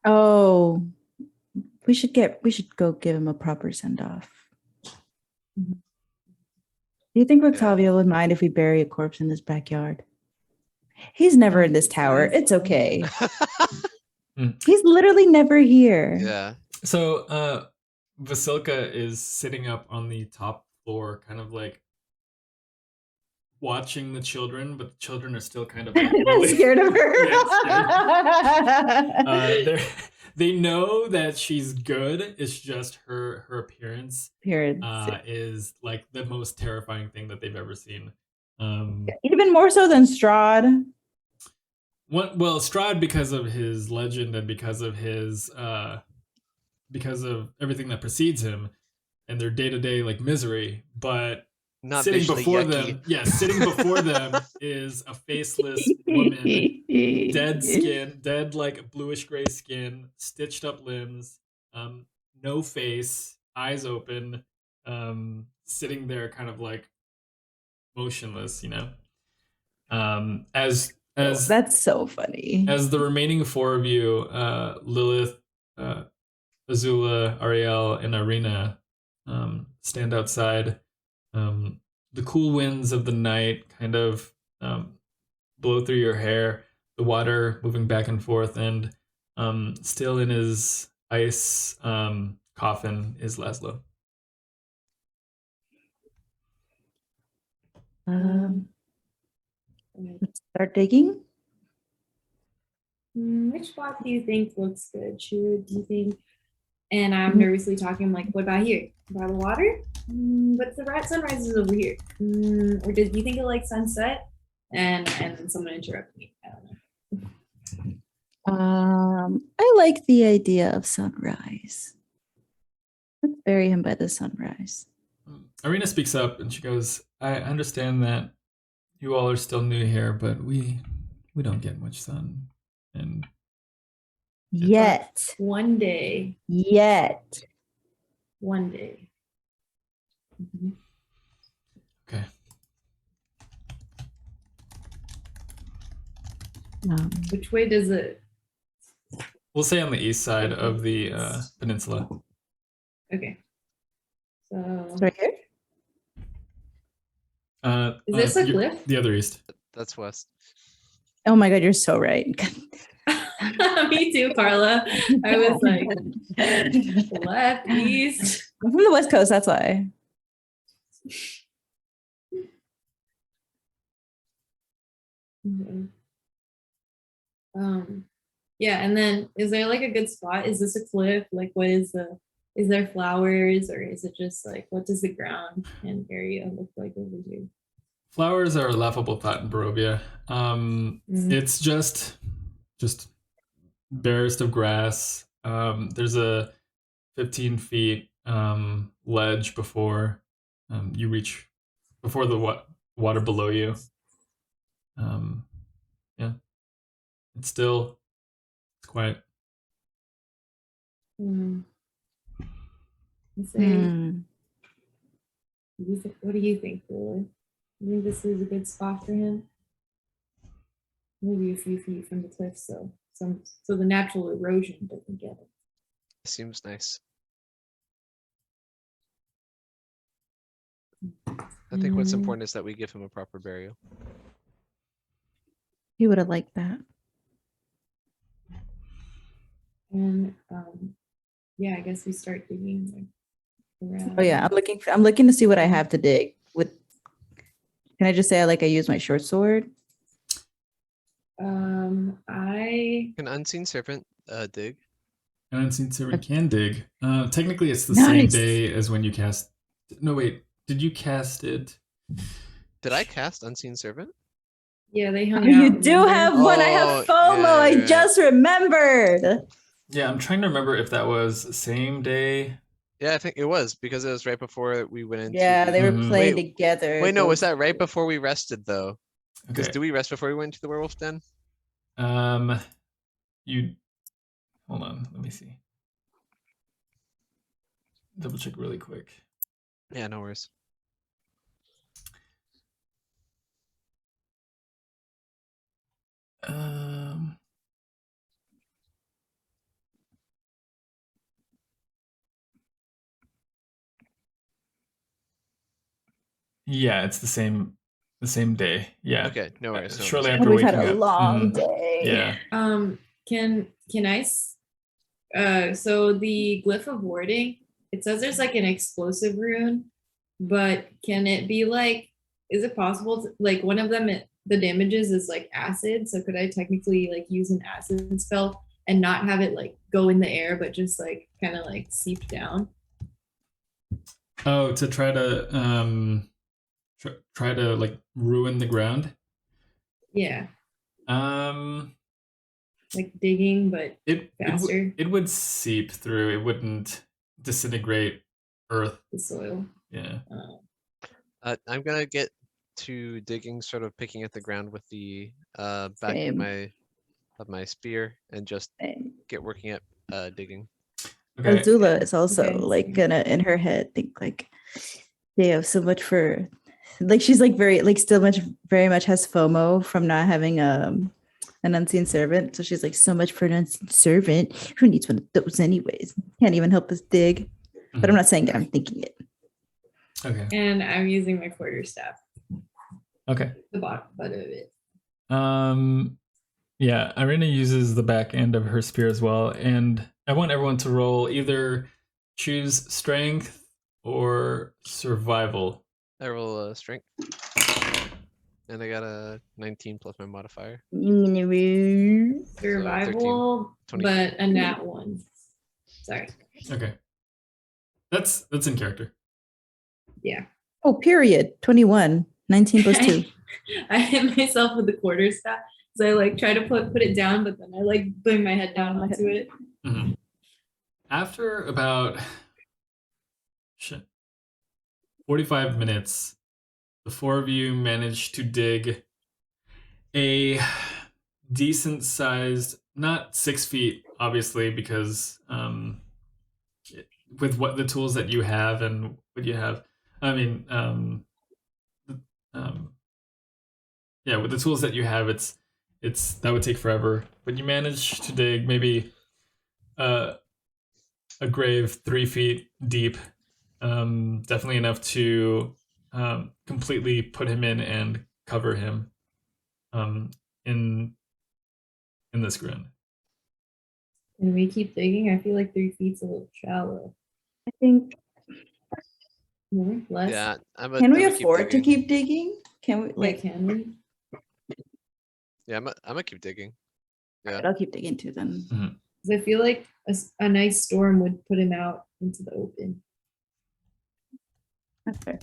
Oh, we should go give him a proper send off. Do you think Octavio would mind if we bury a corpse in his backyard? He's never in this tower. It's okay. He's literally never here. Yeah. So Vasilka is sitting up on the top floor, kind of like watching the children, but the children are still kind of like, really scared of her. Yeah, they know that she's good. It's just her appearance is like the most terrifying thing that they've ever seen. Even more so than Strahd. Well, Strahd, because of his legend and because of everything that precedes him and their day-to-day like misery, but not sitting before yucky. sitting before them is a faceless woman, dead skin, dead like bluish gray skin, stitched up limbs, no face, eyes open, sitting there kind of like motionless, you know. As that's so funny. As the remaining four of you, Lilith, Azula, Arielle, and Irina, stand outside. The cool winds of the night kind of blow through your hair, the water moving back and forth, and still in his ice coffin is Lazlo. Let's start digging. Which spot do you think looks good? Do you think? And I'm nervously talking, like, what about here? By the water? But the sunrise is over here. Or do you think it like sunset? And someone interrupt me. I don't know. I like the idea of sunrise. Let's bury him by the sunrise. Irina speaks up and she goes, I understand that you all are still new here, but we don't get much sun. And yet. One day. Yet. One day. Okay. Which way does it? We'll say on the east side of the peninsula. Okay. So right here? Is this a cliff? The other east. That's west. Oh my god, you're so right. Me too, Carla. I was like left, east. I'm from the West Coast, that's why. Okay. Yeah, and then is there like a good spot? Is this a cliff? Like what is there flowers, or is it just like what does the ground and area look like over here? Flowers are a laughable thought in Barovia. It's just barest of grass. There's a 15 feet ledge before you reach before the water below you. Yeah, it's quiet. What do you think, Lord? You think this is a good spot for him? Maybe a few feet from the cliff, so the natural erosion doesn't get it. Seems nice. I think what's important is that we give him a proper burial. He would have liked that. And yeah, I guess we start digging around. Oh yeah, I'm looking to see what I have to dig. Can I just say I use my short sword? I Can unseen serpent dig? An unseen servant can dig. Technically, it's the same Nice. day as when you cast. No, wait. Did you cast it? Did I cast unseen servant? yeah, they Oh, hung out. you do remember? have one. I have Oh, FOMO. yeah, I you're right. just remembered. Yeah, I'm trying to remember if that was same day. Yeah, I think it was because it was right before we went into. Yeah, the- they were Mhm. playing Wait, together. Wait, no, was those that right two. before we rested though? Because Okay. did we rest before we went to the werewolf den? You hold on. Let me see. Double check really quick. Yeah, no worries. Yeah, it's the same day. Yeah. Okay, no worries. No Shortly worries. after We've had waking a up. long Mhm. day. Yeah. Can I so the glyph of warding, it says there's like an explosive rune, but can it be like, is it possible to, like one of them the damages is like acid, so could I technically like use an acid spell and not have it like go in the air but just like kind of like seep down? Oh, to try to try to like ruin the ground. Yeah, Um, like digging but faster. it would seep through. It wouldn't disintegrate earth. The soil. Yeah. I'm gonna get to digging, sort of picking at the ground with the back Same. of my spear, and just Same. get working at digging. Okay. Azula is also Okay, like same. gonna in her head think like they have so much for like she's like very like still very much has FOMO from not having an unseen servant. So she's like so much for an unseen servant. Who needs one of those anyways? Can't even help us dig. But I'm not saying it, I'm thinking it. Okay. And I'm using my quarterstaff, Okay. the bottom butt of it. Yeah, Irina uses the back end of her spear as well, and I want everyone to roll either choose strength or survival. I roll strength, and I got a 19 plus my modifier. Survival, 13, but a nat 1. Sorry. Okay. That's in character. Yeah. Oh, period. 21. 19 plus 2. I hit myself with the quarterstaff. So I like try to put it down, but then I like bring my head down onto it. Mm-hmm. After about 45 minutes, the four of you managed to dig a decent sized, not 6 feet, obviously, because with what the tools that you have and what you have, I mean, yeah, with the tools that you have, it's that would take forever. But you managed to dig maybe a grave 3 feet deep, definitely enough to completely put him in and cover him in this ground. Can we keep digging? I feel like 3 feet's a little shallow. I think. More? Less? Yeah, Can we I'm afford to keep digging? Can we Like, can we? Yeah, I'm gonna keep digging. Yeah. Alright, I'll keep digging too then. Mm-hmm. 'Cause I feel like a nice storm would put him out into the open. That's fair.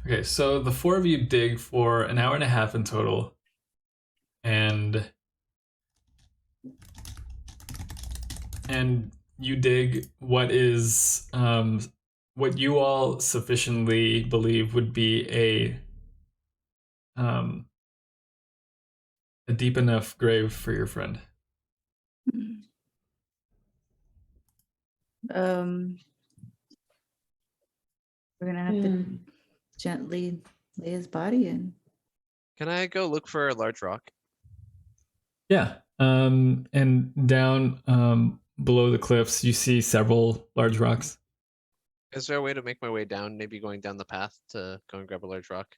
Okay, so the four of you dig for an hour and a half in total, and you dig what is what you all sufficiently believe would be a deep enough grave for your friend. We're gonna have to gently lay his body in. Can I go look for a large rock? Yeah. And down below the cliffs, you see several large rocks. Is there a way to make my way down? Maybe going down the path to go and grab a large rock.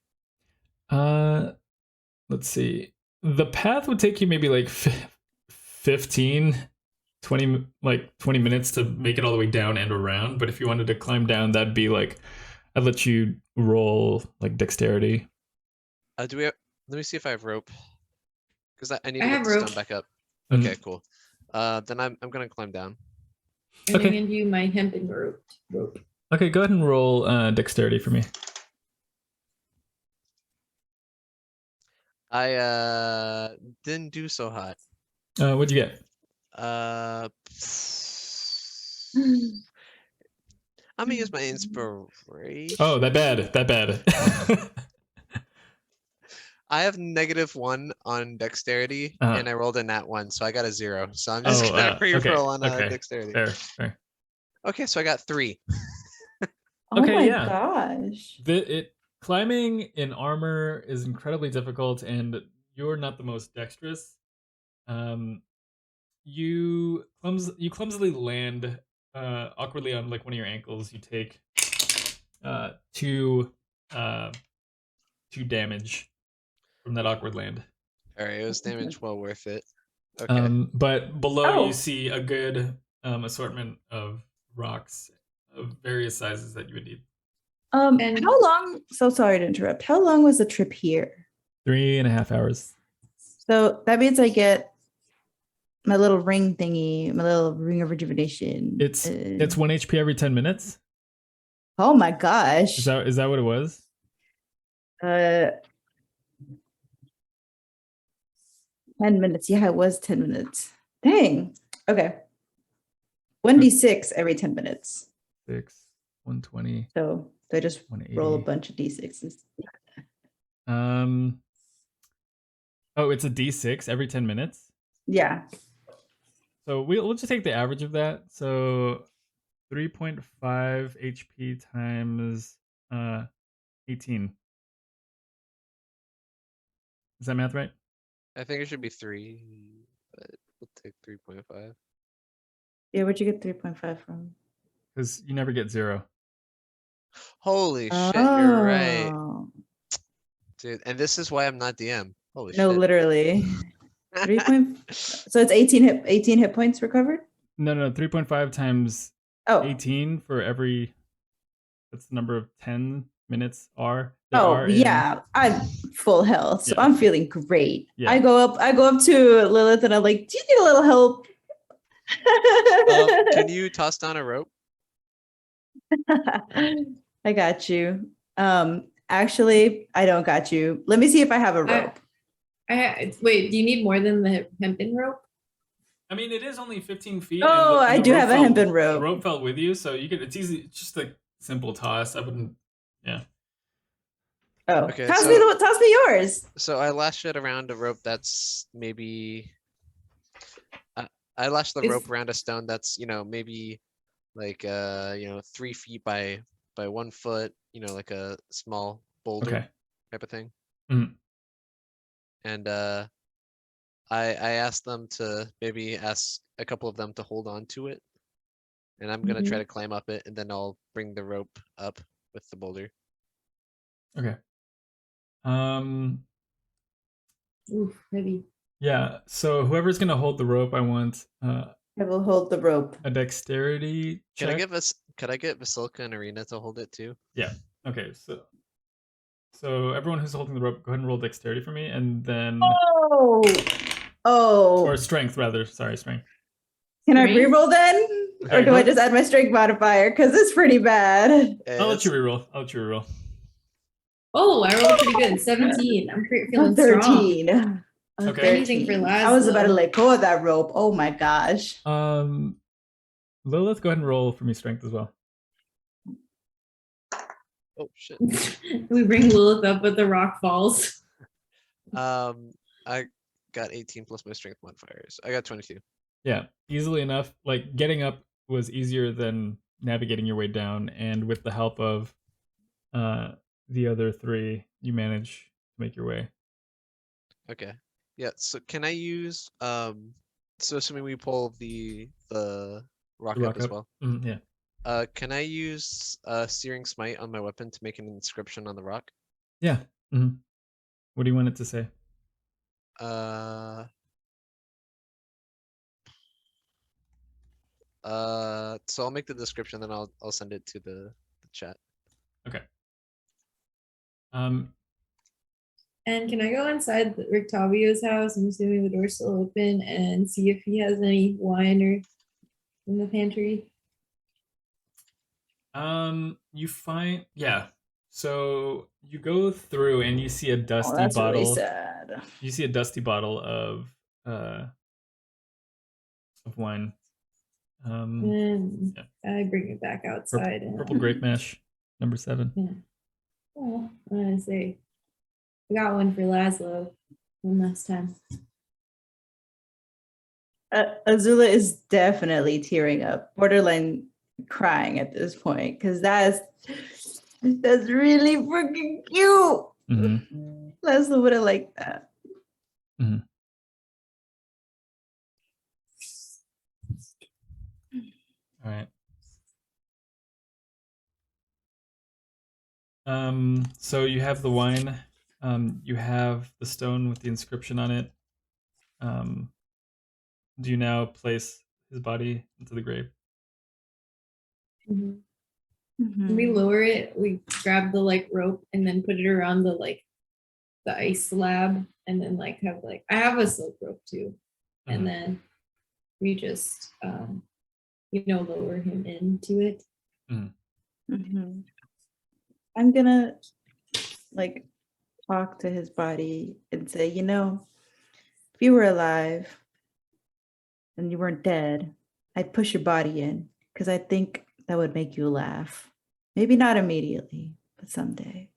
Let's see. The path would take you maybe like 15, 20 minutes to make it all the way down and around. But if you wanted to climb down, that'd be like I'd let you roll like dexterity. Do we? Let me see if I have rope. Because I need I to get have the rope. stone back up. Mhm. Okay, cool. Then I'm gonna climb down. I'm Okay. gonna hand you my hempen rope. Okay, go ahead and roll dexterity for me. I didn't do so hot. What'd you get? I'm gonna use my inspiration. Oh, that bad. That bad. I have -1 on dexterity, Uh-huh. and I rolled a nat 1, so I got a 0. So I'm just gonna okay. re-roll on Okay. dexterity. Fair. Okay, so I got 3. Oh Okay, my yeah. gosh. Climbing in armor is incredibly difficult, and you're not the most dexterous. You clumsily land awkwardly on like one of your ankles. You take 2 damage from that awkward land. Alright, it was damage well worth it. Okay. But below you Oh. see a good assortment of rocks of various sizes that you would need. And- How long? So sorry to interrupt. How long was the trip here? 3.5 hours. So that means I get my little ring thingy, my little ring of rejuvenation. It's 1 HP every 10 minutes. Oh my gosh. Is that what it was? 10 minutes. Yeah, it was 10 minutes. Dang. Okay. 1d6 every 10 minutes. 6, 120. So I just 180. roll a bunch of d6s. Oh, it's a D6 every 10 minutes. Yeah. So we'll just take the average of that. So 3.5 HP times 18. Is that math right? I think it should be 3, but we'll take 3.5. Yeah, where'd you get 3.5 from? Because you never get 0. Holy shit, you're right. Oh. Dude, and this is why I'm not DM. Holy No, shit. literally. 3 point. So it's 18 hit points recovered? No, 3.5 times Oh. 18 for every. That's the number of 10 minutes are. Yeah. I'm full health, so Yeah. I'm feeling great. Yeah. I go up to Lilith and I'm like, do you need a little help? Can you toss down a rope? I got you. Actually, I don't got you. Let me see if I have a rope. Wait, do you need more than the hempen rope? I mean, it is only 15 feet. Oh, I do have a hempen rope. The rope fell with you, so you could. It's easy. It's just a simple toss. I wouldn't. Yeah. Oh, Okay, toss so- me yours. So I lash it around a rope that's maybe. I lash the Is- rope around a stone that's maybe like 3 feet by 1 foot. Like a small boulder Okay. type of thing. Mhm. And I asked them to maybe ask a couple of them to hold on to it, and I'm gonna try to climb up it, and then I'll bring the rope up with the boulder. Okay. Oof, heavy. Yeah. So whoever's gonna hold the rope, I want I will hold the rope. a dexterity check. Could I get Vasilka and Arena to hold it too? Yeah. Okay. So everyone who's holding the rope, go ahead and roll dexterity for me, and then Oh. or strength rather. Sorry, strength. Can I Strength? reroll then? Or Alright, do go I ahead. just add my strength modifier? Because it's pretty bad. I'll let you reroll. Oh, I rolled pretty good. 17. I'm feeling strong. 13. Okay. Anything for I was about to Lazlo. let go of that rope. Oh my gosh. Lilith, go ahead and roll for me strength as well. Oh shit. We bring Lilith up, but the rock falls. I got 18 plus my strength modifiers. I got 22. Yeah, easily enough. Like getting up was easier than navigating your way down, and with the help of the other 3, you manage to make your way. Okay. Yeah. So can I use So assuming we pull the rock The up as up. well. Yeah. Can I use Searing Smite on my weapon to make an inscription on the rock? Yeah. Mm-hmm. What do you want it to say? So I'll make the description, then I'll send it to the chat. Okay. And can I go inside Rictavio's house? I'm assuming the door's still open, and see if he has any wine or in the pantry. You find So you go through and you see a Oh, dusty that's really bottle. sad. You see a dusty bottle of wine. And Yeah. I bring it back outside. Purple grape mash, number 7. Yeah. Oh, I'm gonna say, I got one for Lazlo one last time. Azula is definitely tearing up, borderline crying at this point, because that's really freaking cute. Mm-hmm. Leslie would have liked that. Mm-hmm. All right. So you have the wine. You have the stone with the inscription on it. Do you now place his body into the grave? Mm-hmm. Mm-hmm. When we lower it, we grab the rope and then put it around the ice slab, and then I have a silk rope too, and then we just lower him into it. Mm-hmm. I'm gonna talk to his body and say, if you were alive and you weren't dead, I'd push your body in because I think that would make you laugh. Maybe not immediately, but someday.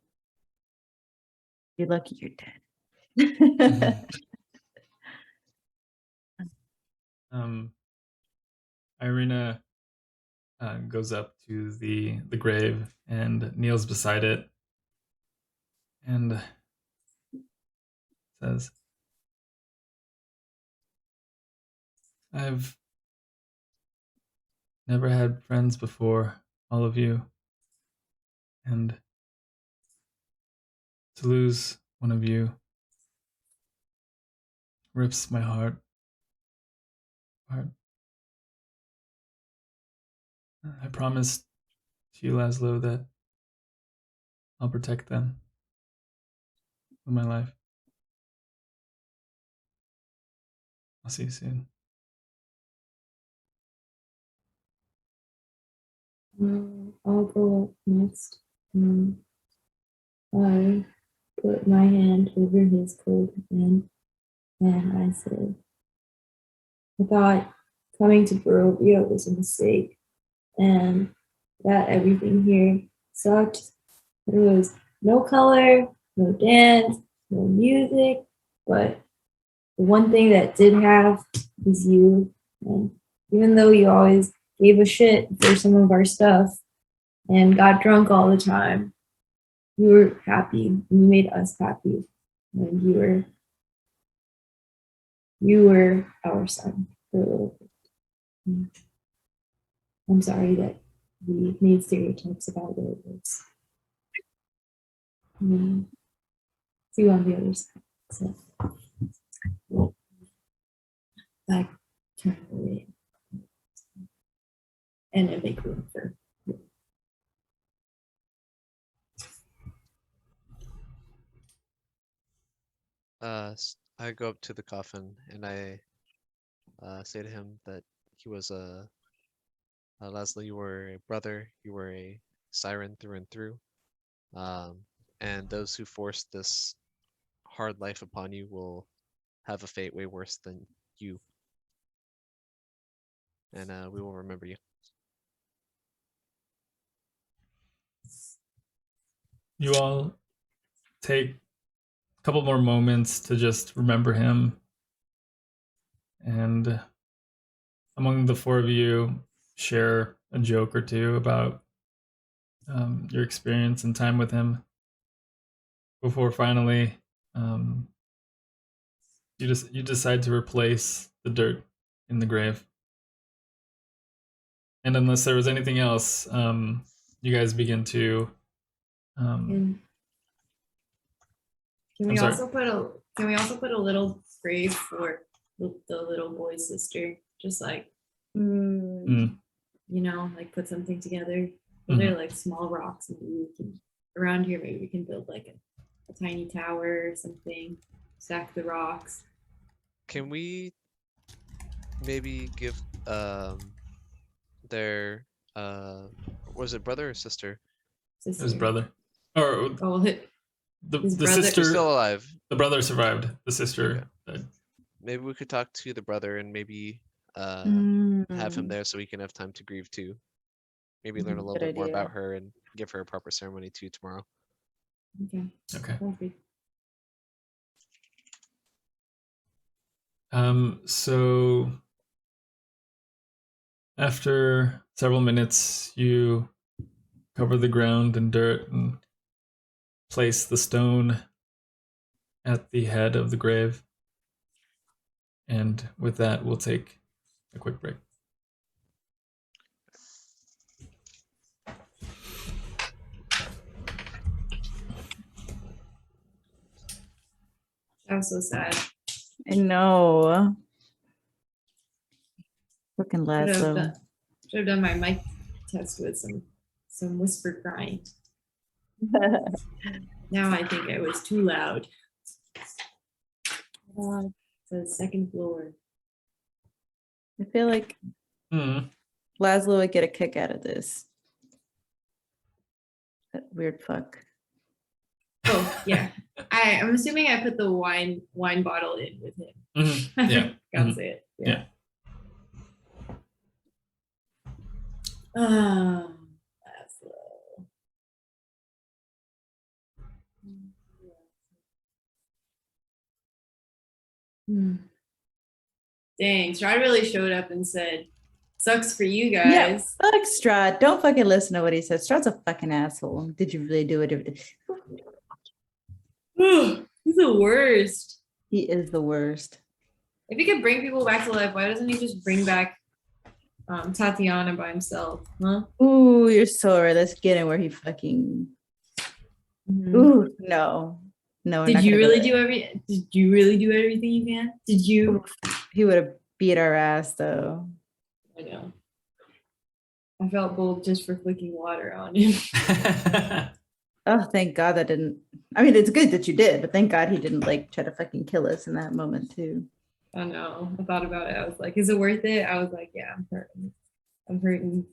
You're lucky you're dead. Irina goes up to the grave and kneels beside it and says, I've never had friends before, all of you, and to lose one of you rips my heart. I promised to you, Lazlo, that I'll protect them with my life. I'll see you soon. I'll go up next. I put my hand over his cold hand, and I said, I thought coming to Barovia was a mistake, and that everything here sucked. There was no color, no dance, no music, but the one thing that did have is you. And even though you always gave a shit for some of our stuff and got drunk all the time, you were happy and you made us happy. And you were our son for a little bit. I'm sorry that we made stereotypes about what it was. See you on the other side. So, I turn away and I make room for you. I go up to the coffin and I say to him that he was Lazlo, you were a brother, you were a siren through and through, and those who forced this hard life upon you will have a fate way worse than you, and we will remember you. You all take a couple more moments to just remember him, and among the 4 of you, share a joke or two about your experience and time with him before finally you decide to replace the dirt in the grave. And unless there was anything else, you guys begin to Can we also put a little grave for the little boy's sister? Just put something together. But they're like small rocks. Maybe we can around here. Maybe we can build like a tiny tower or something. Stack the rocks. Can we maybe give their was it brother or sister? Sister. His brother. Or Oh, the his the brother- They're sister. still alive. The brother survived. The sister died. Maybe we could talk to the brother and maybe have him there so we can have time to grieve too. Maybe learn a little Good bit more idea. about her and give her a proper ceremony too tomorrow. okay. Okay. Sounds good. So after several minutes, you cover the ground in dirt and place the stone at the head of the grave. And with that, we'll take a quick break. That was so sad. I know. Fucking Lazlo. Should have done my mic test with some whisper crying. Now I think I was too loud. The second floor. I feel like Lazlo would get a kick out of this. That weird fuck. Oh yeah, I'm assuming I put the wine bottle in with him. Yeah. Gotta say it. Yeah. That's low. Dang, Strahd really showed up and said, "Sucks for you guys." Yeah, fuck Strahd. Don't fucking listen to what he says. Strahd's a fucking asshole. Did you really do it? He's the worst. He is the worst. If he could bring people back to life, why doesn't he just bring back Tatiana by himself? Huh? Ooh, you're so right. Let's get in where he fucking. Ooh, no. No. we're not Did you gonna go really there. Did you really do everything you can? Did you? He would have beat our ass though. I know. I felt bold just for flicking water on him. Oh, thank God that didn't. I mean, it's good that you did, but thank God he didn't like try to fucking kill us in that moment too. I know. I thought about it. I was like, is it worth it? I was like, yeah, I'm hurting. I'm hurting.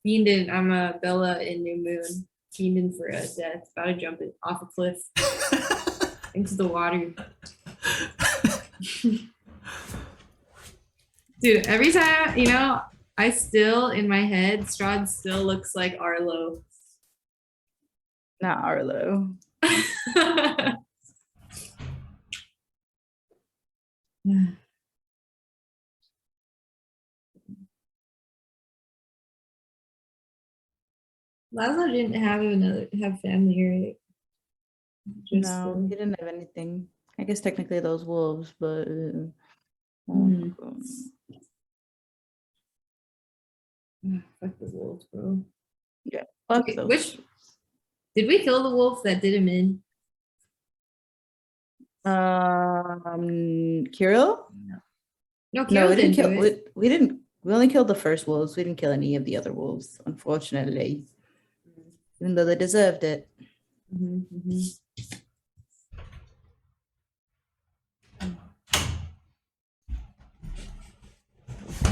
Fiending. I'm a Bella in New Moon. Fiending for a death. About to jump it off a cliff into the water. Dude, every time, I still, in my head, Strahd still looks like Arlo. Not Arlo. Lazlo didn't have family, right? No, he didn't have anything. I guess technically those wolves, but fuck the wolves, bro. yeah, fuck Okay, those. Did we kill the wolf that did him in? Kirill? No, No, Kirill we didn't kill. do it. We didn't. We only killed the first wolves. We didn't kill any of the other wolves, unfortunately. Even though they deserved it.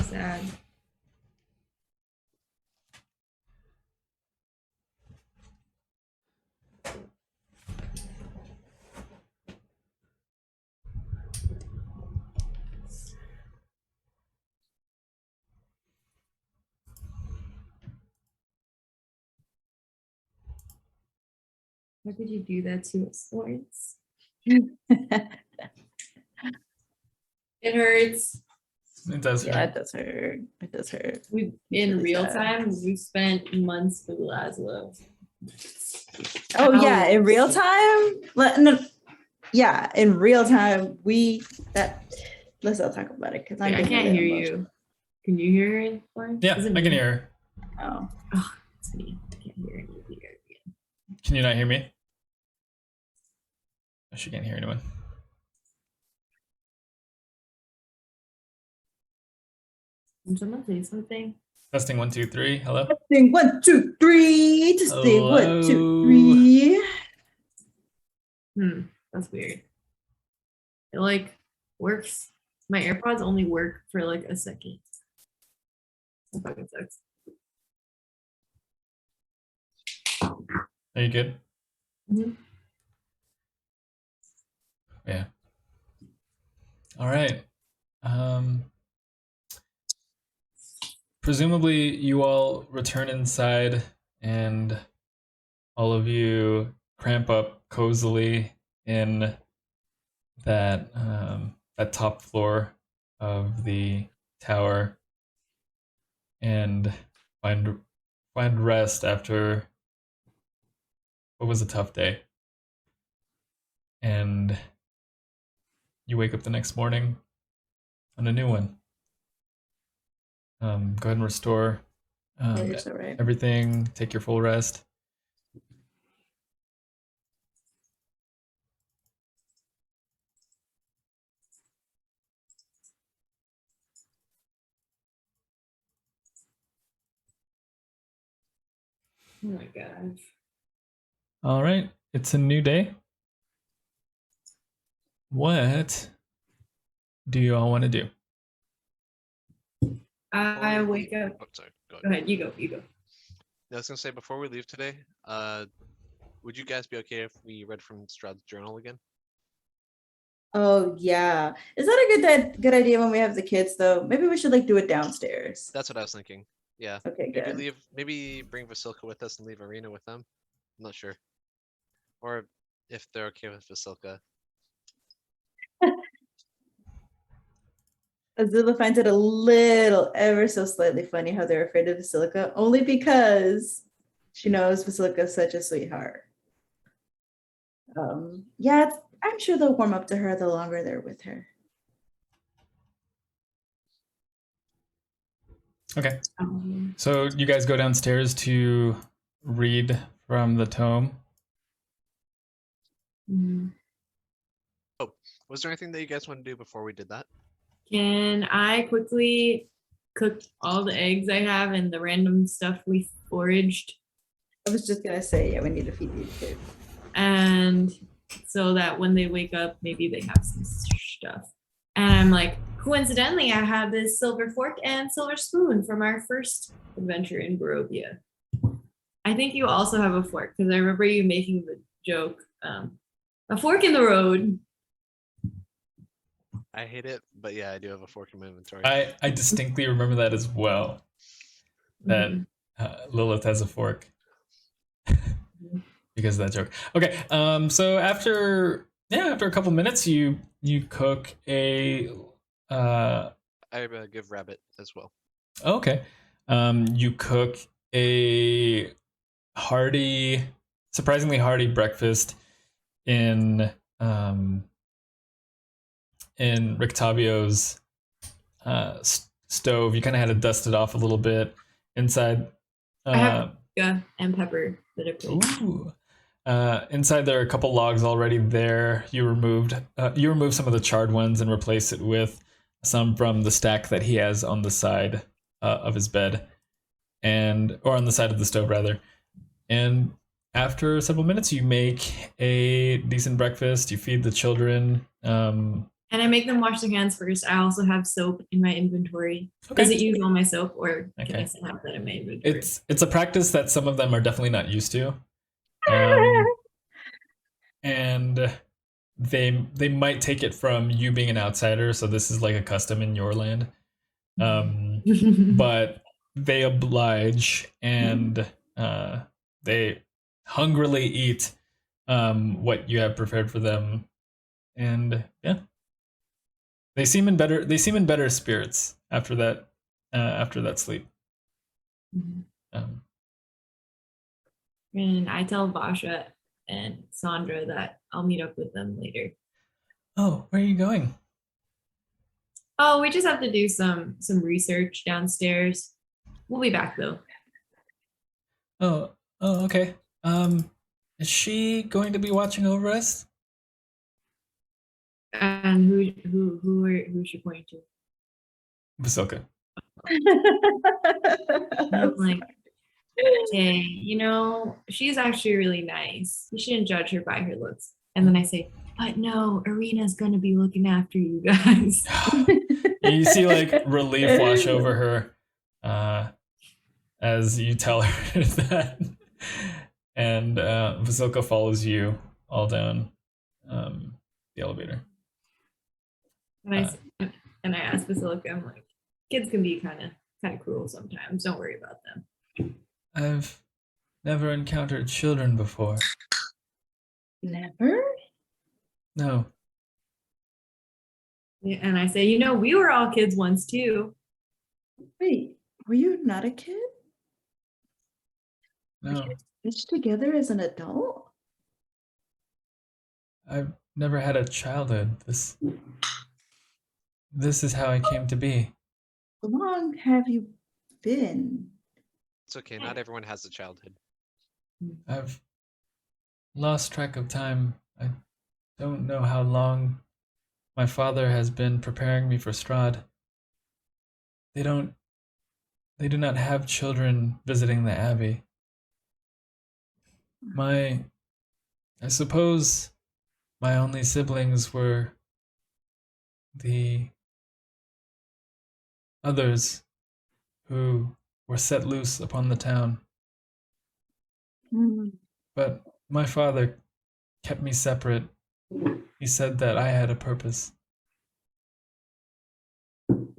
Sad. Why could you do that to us, Lawrence? It hurts. It does Yeah, hurt. it does hurt. It does hurt. In really real sad. time, we spent months with Lazlo. Oh yeah, in real time. No, yeah, in real time. Let's not talk about it because I can't hear you. Can you hear it, Lawrence? Yeah, Is it I can me? hear her. Oh, it's me. I can't hear any of you guys again. Can you not hear me? Oh, she can't hear anyone. Can someone say something? Testing 1, 2, 3. Hello. Testing 1, 2, 3. Testing 1, 2, 3. That's weird. It like works. My AirPods only work for like a second. That fucking sucks. Are you good? Mhm. Yeah. All right. Presumably you all return inside and all of you cramp up cozily in that top floor of the tower and find rest after what was a tough day. And you wake up the next morning on a new one. Go ahead and restore You're so right. everything. Take your full rest. Oh my gosh. All right, it's a new day. What do you all want to do? I wake up. Oh, sorry. Go Go ahead. You go. You go. I was gonna say before we leave today, would you guys be okay if we read from Strahd's journal again? Oh yeah. Is that a good idea when we have the kids though? Maybe we should like do it downstairs. That's what I was thinking. Yeah. Okay, good. Maybe bring Vasilka with us and leave Arena with them. I'm not sure. Or if they're okay with Vasilka. Azula finds it a little, ever so slightly funny how they're afraid of Vasilka, only because she knows Vasilka is such a sweetheart. Yeah, I'm sure they'll warm up to her the longer they're with her. Okay. So you guys go downstairs to read from the tome. Mhm. Oh, was there anything that you guys want to do before we did that? Can I quickly cook all the eggs I have and the random stuff we foraged? I was just gonna say, yeah, we need to feed these kids. And so that when they wake up, maybe they have some stuff. And I'm like, coincidentally, I have this silver fork and silver spoon from our first adventure in Barovia. I think you also have a fork because I remember you making the joke, a fork in the road. I hate it, but yeah, I do have a fork in my inventory. I distinctly remember that as well. That Lilith has a fork. Because of that joke. Okay, so after a couple minutes, you cook a. I give Rabbit as well. Okay, you cook a surprisingly hearty breakfast in Rictavio's stove. You kind of had to dust it off a little bit inside. I have and pepper that I put. Ooh. Inside there are a couple logs already there. You removed some of the charred ones and replaced it with some from the stack that he has on the side of his bed, or on the side of the stove rather. And after several minutes, you make a decent breakfast. You feed the children. And I make them wash their hands first. I also have soap in my inventory. Okay. Does it use all my soap, or can Okay. I still have that in my inventory? It's a practice that some of them are definitely not used to. And they might take it from you being an outsider, so this is like a custom in your land. But they oblige, and they hungrily eat what you have prepared for them, and yeah, they seem in better spirits after that sleep. And I tell Vasha and Zondra that I'll meet up with them later. Oh, where are you going? Oh, we just have to do some research downstairs. We'll be back though. Oh, okay. Is she going to be watching over us? And who should point to? Vasilka. And I'm like, okay, she's actually really nice. You shouldn't judge her by her looks. And then I say, but no, Arena's gonna be looking after you guys. You see like relief wash over her as you tell her that. And Vasilka follows you all down the elevator. And I asked Basilica, I'm like, kids can be kind of cruel sometimes. Don't worry about them. I've never encountered children before. Never? No. Yeah, and I say, we were all kids once too. Wait, were you not a kid? No. Were you stitched together as an adult? I've never had a childhood. This is how I came to be. How long have you been? It's okay. Not everyone has a childhood. I've lost track of time. I don't know how long my father has been preparing me for Strahd. They do not have children visiting the Abbey. I suppose my only siblings were the others who were set loose upon the town. But my father kept me separate. He said that I had a purpose. And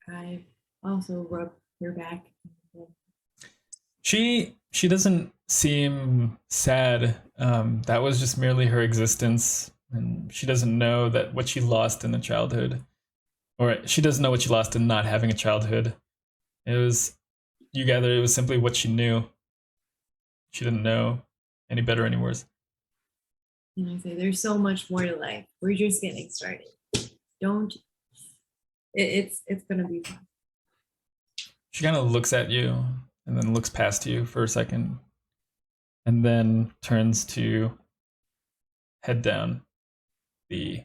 I also rub her back. She doesn't seem sad. That was just merely her existence, and she doesn't know that what she lost in the childhood, or she doesn't know what she lost in not having a childhood. You gather, it was simply what she knew. She didn't know any better, any worse. And I say, there's so much more to life. We're just getting started. It's gonna be fun. She kind of looks at you and then looks past you for a second and then turns to head down the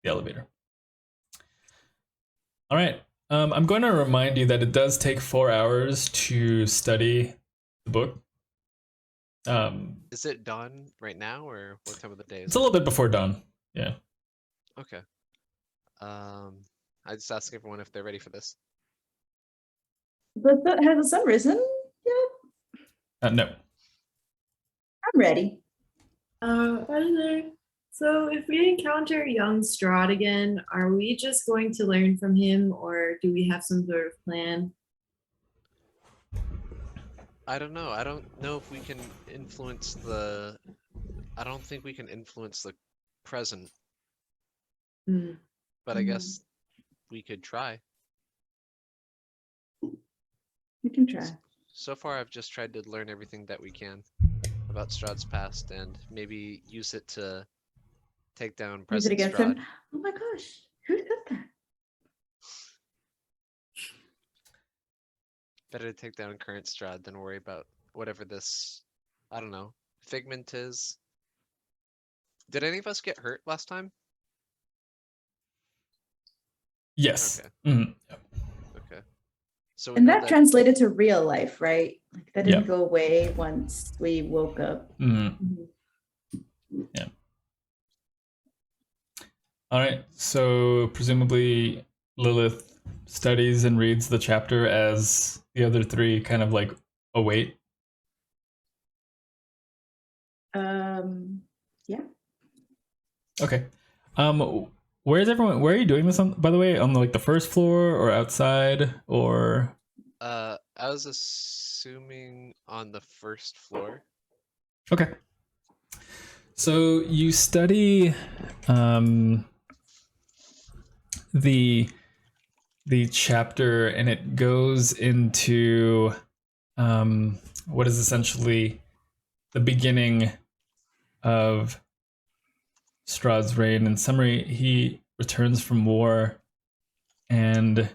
elevator. All right. I'm going to remind you that it does take 4 hours to study the book. Is it dawn right now, or what time of the day is It's a little bit before dawn. Yeah. Okay. I just ask everyone if they're ready for this. But has the sun risen yet? No. I'm ready. So if we encounter young Strahd again, are we just going to learn from him, or do we have some sort of plan? I don't know. I don't know if we can influence the. I don't think we can influence the present, but I guess we could try. We can try. So far, I've just tried to learn everything that we can about Strahd's past and maybe use it to take down Use it present against Strahd. him. Oh my gosh, who said that? Better to take down current Strahd than worry about whatever this, I don't know, figment is. Did any of us get hurt last time? Yes. Okay. Mhm. Yep. Okay. So we And know that translated to real life, right? Like that didn't Yeah. go away once we woke up. Mhm. Yeah. All right. So presumably Lilith studies and reads the chapter as the other three kind of like await. Yeah. Okay. Where's everyone? Where are you doing this on? By the way, on like the first floor or outside or? I was assuming on the first floor. Okay. So you study the chapter, and it goes into what is essentially the beginning of Strahd's reign. In summary, he returns from war and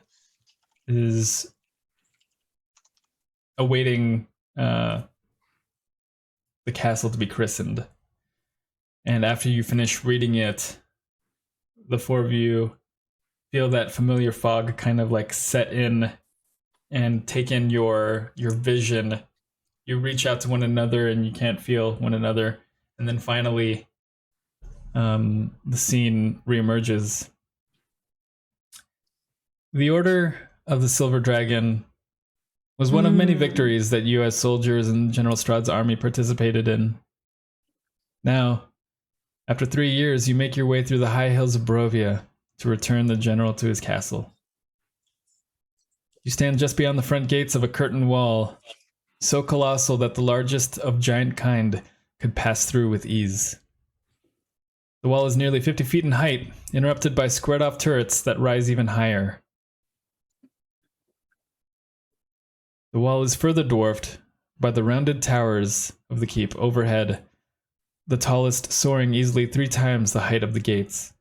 is awaiting the castle to be christened. And after you finish reading it, the four of you feel that familiar fog kind of like set in and take in your vision. You reach out to one another and you can't feel one another, and then finally the scene reemerges. The Order of the Silver Dragon was one of many victories that you as soldiers in General Strahd's army participated in. Now, after 3 years, you make your way through the high hills of Barovia to return the general to his castle. You stand just beyond the front gates of a curtain wall, so colossal that the largest of giant kind could pass through with ease. The wall is nearly 50 feet in height, interrupted by squared-off turrets that rise even higher. The wall is further dwarfed by the rounded towers of the keep overhead, the tallest soaring easily 3 times the height of the gates.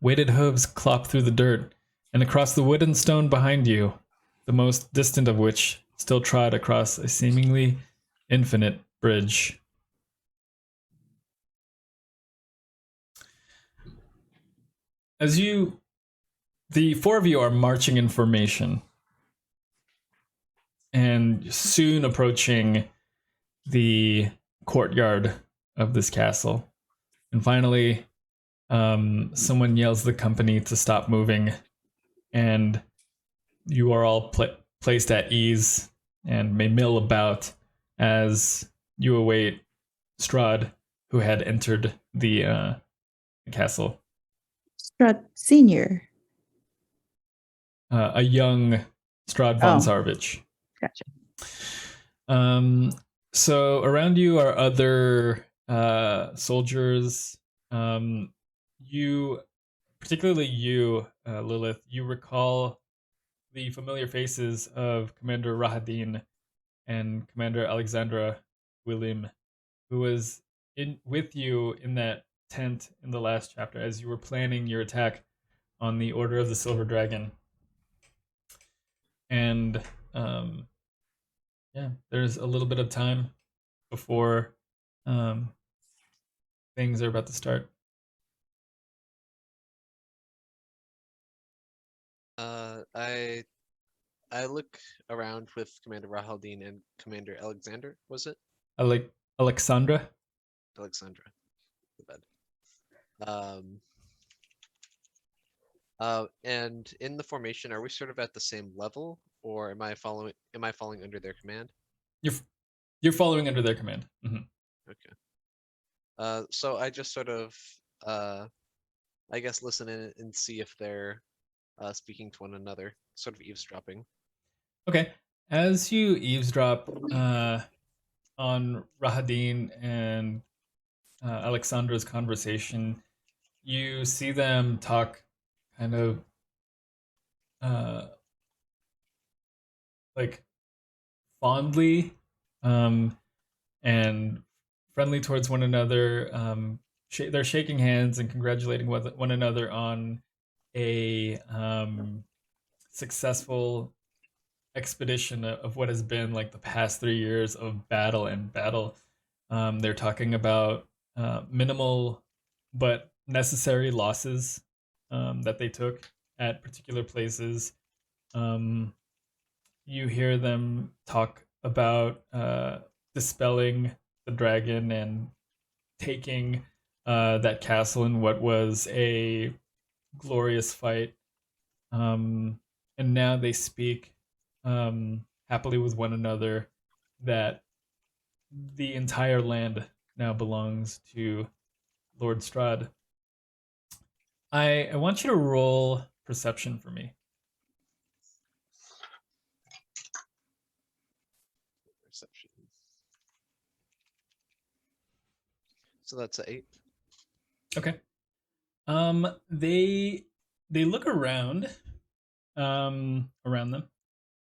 Weighted hooves clop through the dirt and across the wood and stone behind you, the most distant of which still trod across a seemingly infinite bridge. The four of you are marching in formation and soon approaching the courtyard of this castle. And finally, someone yells the company to stop moving, and you are all placed at ease and may mill about as you await Strahd, who had entered the castle. Strahd Senior. A young Strahd von Zarvich. Gotcha. So around you are other soldiers. You, particularly you, Lilith, you recall the familiar faces of Commander Rahadin and Commander Alexandra Willim, who was with you in that tent in the last chapter as you were planning your attack on the Order of the Silver Dragon. And there's a little bit of time before things are about to start. I look around with Commander Rahaldine and Commander Alexander. Was it Alexandra? Alexandra. The bed. And in the formation, are we sort of at the same level, or am I falling under their command? You're following under their command. Mm-hmm. Okay. So I just sort of, I guess, listen in and see if they're speaking to one another, sort of eavesdropping. Okay. As you eavesdrop on Rahadin and Alexandra's conversation, you see them talk kind of like fondly and friendly towards one another. They're shaking hands and congratulating one another on a successful expedition of what has been like the past 3 years of battle. They're talking about minimal but necessary losses that they took at particular places. You hear them talk about dispelling the dragon and taking that castle in what was a glorious fight. And now they speak happily with one another that the entire land now belongs to Lord Strahd. I want you to roll perception for me. Perception. So that's an 8. Okay. They look around them,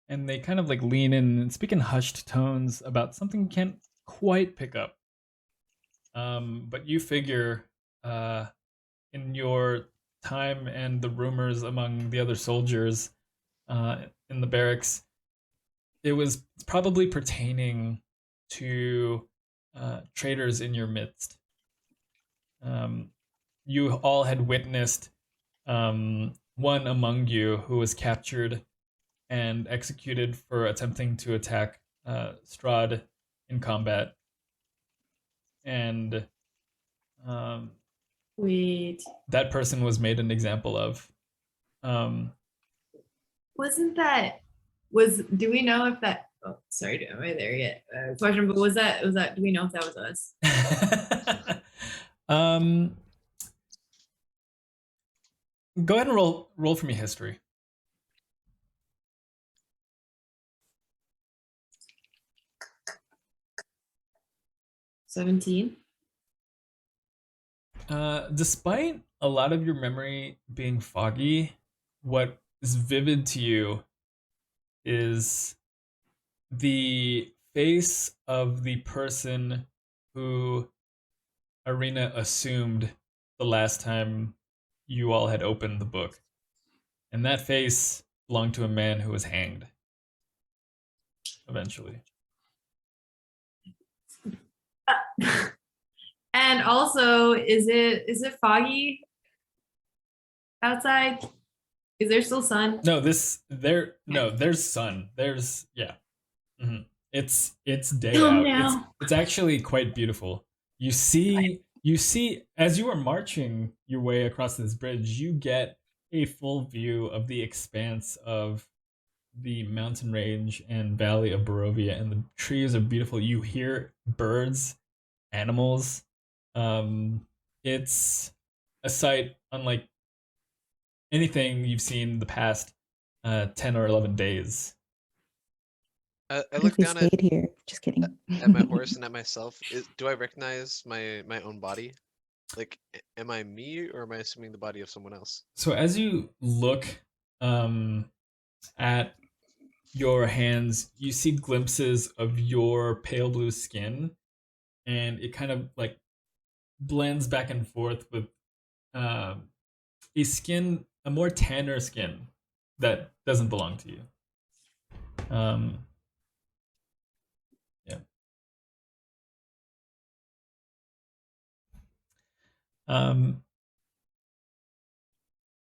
and they kind of like lean in and speak in hushed tones about something you can't quite pick up. But you figure in your time and the rumors among the other soldiers in the barracks, it was probably pertaining to traitors in your midst. you all had witnessed one among you who was captured and executed for attempting to attack Strahd in combat. And Wait, that person was made an example of. wasn't that do we know if that oh sorry, am I there yet? Question, but was that do we know if that was us? Go ahead and roll for me history. $17. Despite a lot of your memory being foggy, what is vivid to you is the face of the person who Arena assumed the last time you all had opened the book. And that face belonged to a man who was hanged. Eventually. And also, is it foggy outside? Is there still sun? No, there's sun. There's Mm-hmm. It's day out. Now. It's actually quite beautiful. You see as you are marching your way across this bridge, you get a full view of the expanse of the mountain range and valley of Barovia, and the trees are beautiful. You hear birds, animals. It's a sight unlike anything you've seen the past 10 or 11 days. I look down stayed here. Just kidding. At my horse and at myself. Do I recognize my own body? Like, am I me, or am I assuming the body of someone else? So as you look at your hands, you see glimpses of your pale blue skin, and it kind of like blends back and forth with a more tanner skin that doesn't belong to you.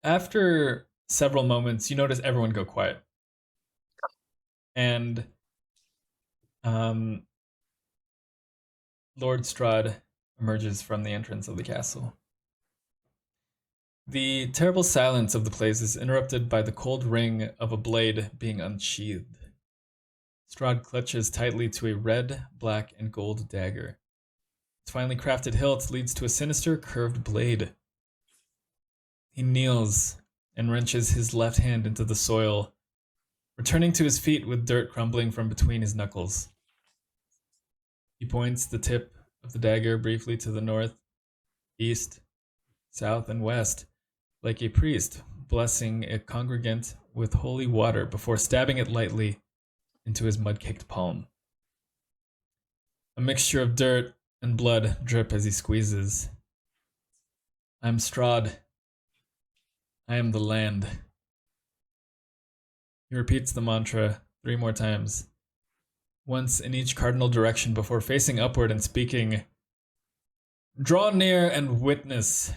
After several moments, you notice everyone go quiet. And Lord Strahd emerges from the entrance of the castle. The terrible silence of the place is interrupted by the cold ring of a blade being unsheathed. Strahd clutches tightly to a red, black, and gold dagger. Its finely crafted hilt leads to a sinister, curved blade. He kneels and wrenches his left hand into the soil, returning to his feet with dirt crumbling from between his knuckles. He points the tip of the dagger briefly to the north, east, south, and west, like a priest blessing a congregant with holy water before stabbing it lightly into his mud-caked palm. A mixture of dirt and blood drip as he squeezes. I am Strahd. I am the land. He repeats the mantra 3 more times, once in each cardinal direction before facing upward and speaking, "Draw near and witness.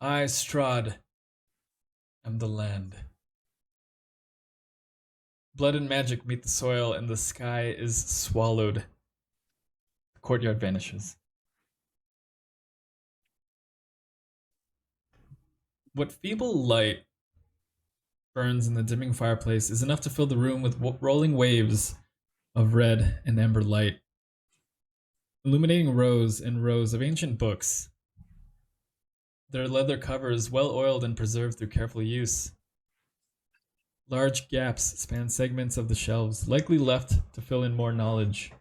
I, Strahd, am the land." Blood and magic meet the soil, and the sky is swallowed. The courtyard vanishes. What feeble light burns in the dimming fireplace is enough to fill the room with rolling waves of red and amber light, illuminating rows and rows of ancient books, their leather covers well oiled and preserved through careful use. Large gaps span segments of the shelves, likely left to fill in more knowledge.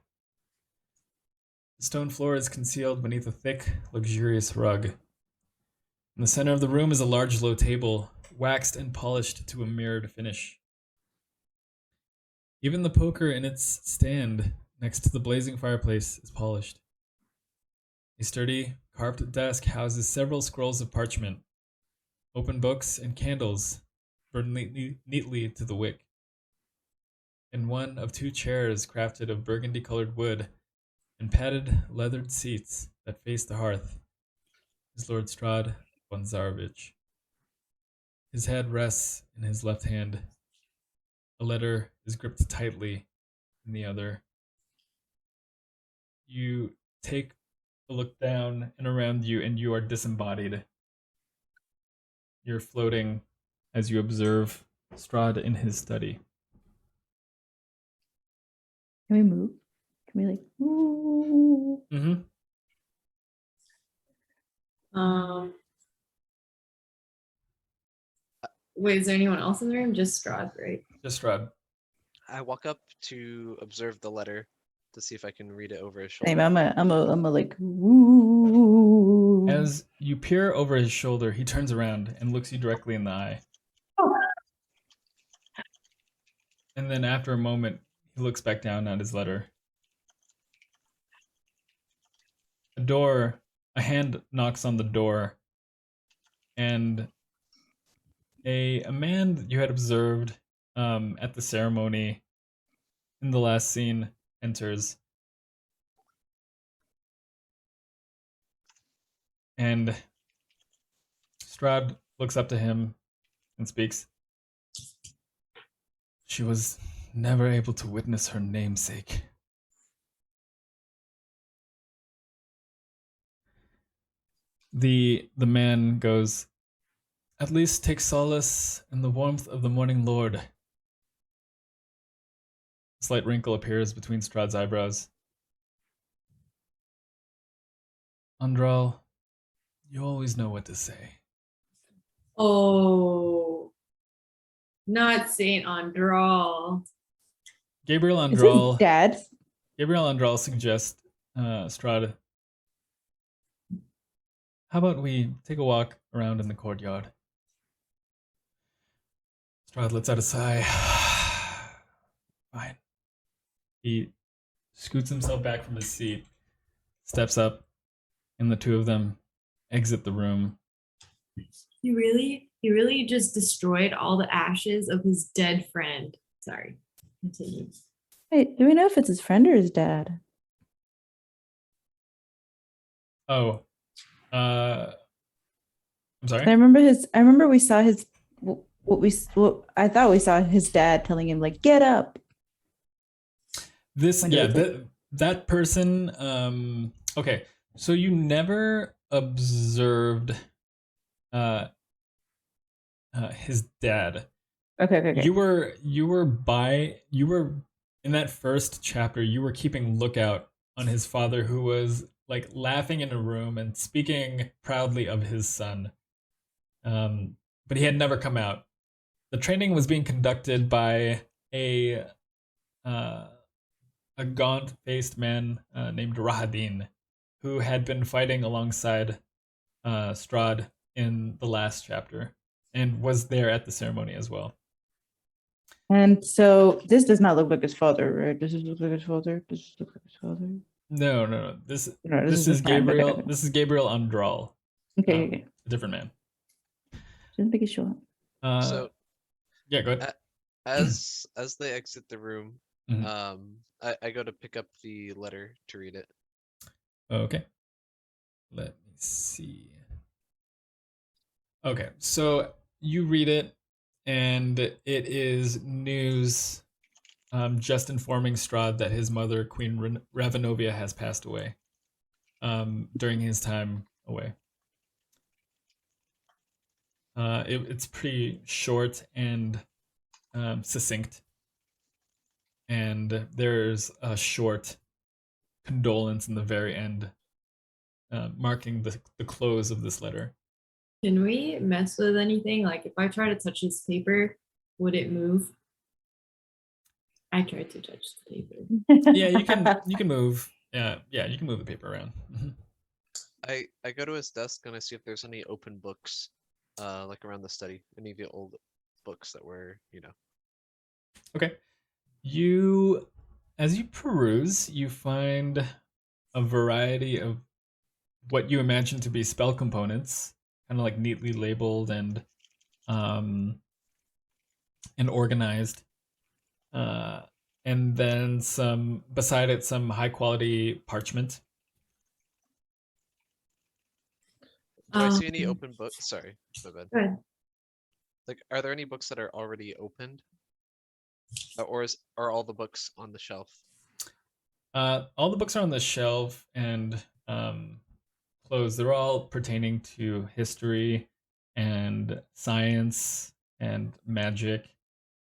The stone floor is concealed beneath a thick, luxurious rug. In the center of the room is a large low table, waxed and polished to a mirrored finish. Even the poker in its stand next to the blazing fireplace is polished. A sturdy, carved desk houses several scrolls of parchment, open books, and candles burned neatly to the wick. And one of 2 chairs crafted of burgundy-colored wood and padded leathered seats that face the hearth is Lord Strahd von Zarovich. His head rests in his left hand. A letter is gripped tightly in the other. You take a look down and around you, and you are disembodied. You're floating as you observe Strahd in his study. Can we move? Can we like? Ooh. Mm-hmm. Wait, is there anyone else in the room? Just Strahd, right? Just Strahd. I walk up to observe the letter to see if I can read it over his Same. shoulder. I'm a like. Ooh. As you peer over his shoulder, he turns around and looks you directly in the eye. And then after a moment, he looks back down at his letter. A hand knocks on the door, and a man that you had observed at the ceremony in the last scene enters. And Strahd looks up to him and speaks. She was never able to witness her namesake. The man goes, at least take solace in the warmth of the morning lord. A slight wrinkle appears between Strahd's eyebrows. Andral, you always know what to say. Oh, not Saint Andral. Gabriel Is his Andral. dad? Gabriel Andral suggests Strahd. How about we take a walk around in the courtyard? Strahd lets out a sigh. Fine. He scoots himself back from his seat, steps up, and the two of them exit the room. He really just destroyed all the ashes of his dead friend. Sorry. Continue. Wait, do we know if it's his friend or his dad? Oh, I'm sorry. I remember we saw his. What I thought we saw his dad telling him like, "Get up." That person. Okay, so you never observed his dad. Okay. You were in that first chapter. You were keeping lookout on his father, who was like laughing in a room and speaking proudly of his son. But he had never come out. The training was being conducted by a gaunt-faced man named Rahadin, who had been fighting alongside Strahd in the last chapter and was there at the ceremony as well. And so this does not look like his father, right? Does this look like his father? Does this look like his father? No. This is is Gabriel. Okay. This is Gabriel Andral. Okay. A different man. Just make it short. So yeah, go ahead. As they exit the room, Mhm. I go to pick up the letter to read it. Okay. Let me see. Okay, so you read it, and it is news just informing Strahd that his mother, Queen Ravenovia, has passed away during his time away. It's pretty short and succinct, and there's a short condolence in the very end, marking the close of this letter. Can we mess with anything? Like if I try to touch this paper, would it move? I tried to touch the paper. Yeah, you can move. Yeah, you can move the paper around. Mm-hmm. I go to his desk and I see if there's any open books, like around the study, any of the old books that were, Okay. As you peruse, you find a variety of what you imagine to be spell components, kind of like neatly labeled and organized. And then beside it, some high quality parchment. Do I see any open books? Sorry, my bad. Good. Like, are there any books that are already opened? Or are all the books on the shelf? All the books are on the shelf and closed. They're all pertaining to history and science and magic.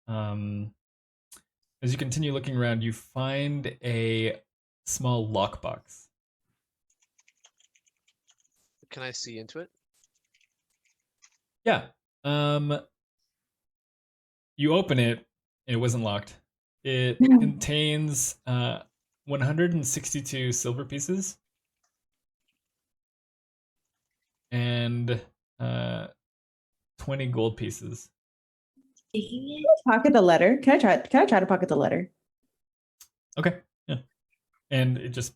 As you continue looking around, you find a small lockbox. Can I see into it? Yeah. You open it. It wasn't locked. It contains 162 silver pieces and 20 gold pieces. Taking it? Pocket the letter. Can I try to pocket the letter? Okay. Yeah. And it just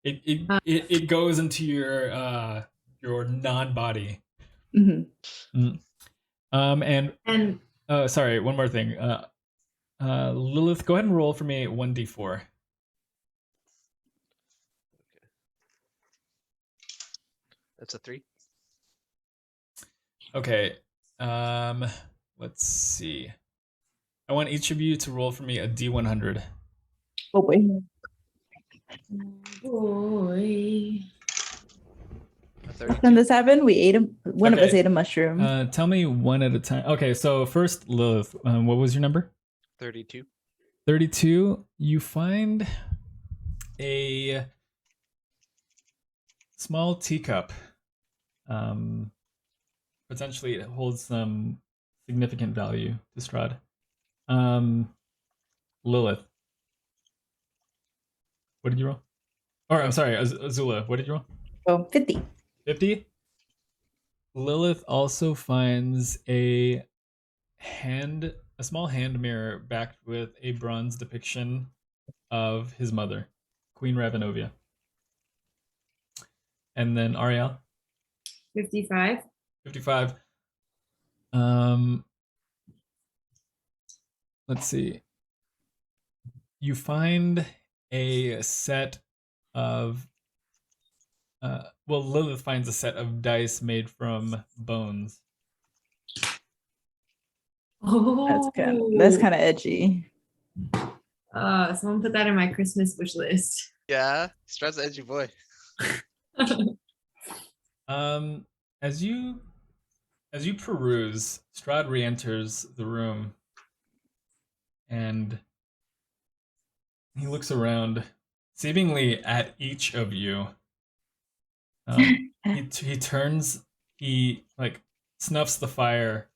it goes into your non-body. Mm-hmm. And sorry, one more thing. Lilith, go ahead and roll for me 1d4. Okay. That's a 3. Okay. Let's see. I want each of you to roll for me a d100. Oh boy. Boy. A 32. When this happened, we ate one of us Okay. ate a mushroom. Tell me one at a time. Okay, so first, Lilith, what was your number? 32. 32. You find a small teacup. Potentially it holds some significant value to Strahd. Lilith, what did you roll? Or I'm sorry, Azula, what did you roll? Oh, 50. 50. Lilith also finds a small hand mirror backed with a bronze depiction of his mother, Queen Ravenovia. And then Arielle, 55. 55. Let's see. You find a set of Lilith finds a set of dice made from bones. Oh, That's kind of edgy. Someone put that in my Christmas wish list. Yeah, Strahd's an edgy boy. As you peruse, Strahd re-enters the room, and he looks around, seemingly at each of you. He turns, he like snuffs the fire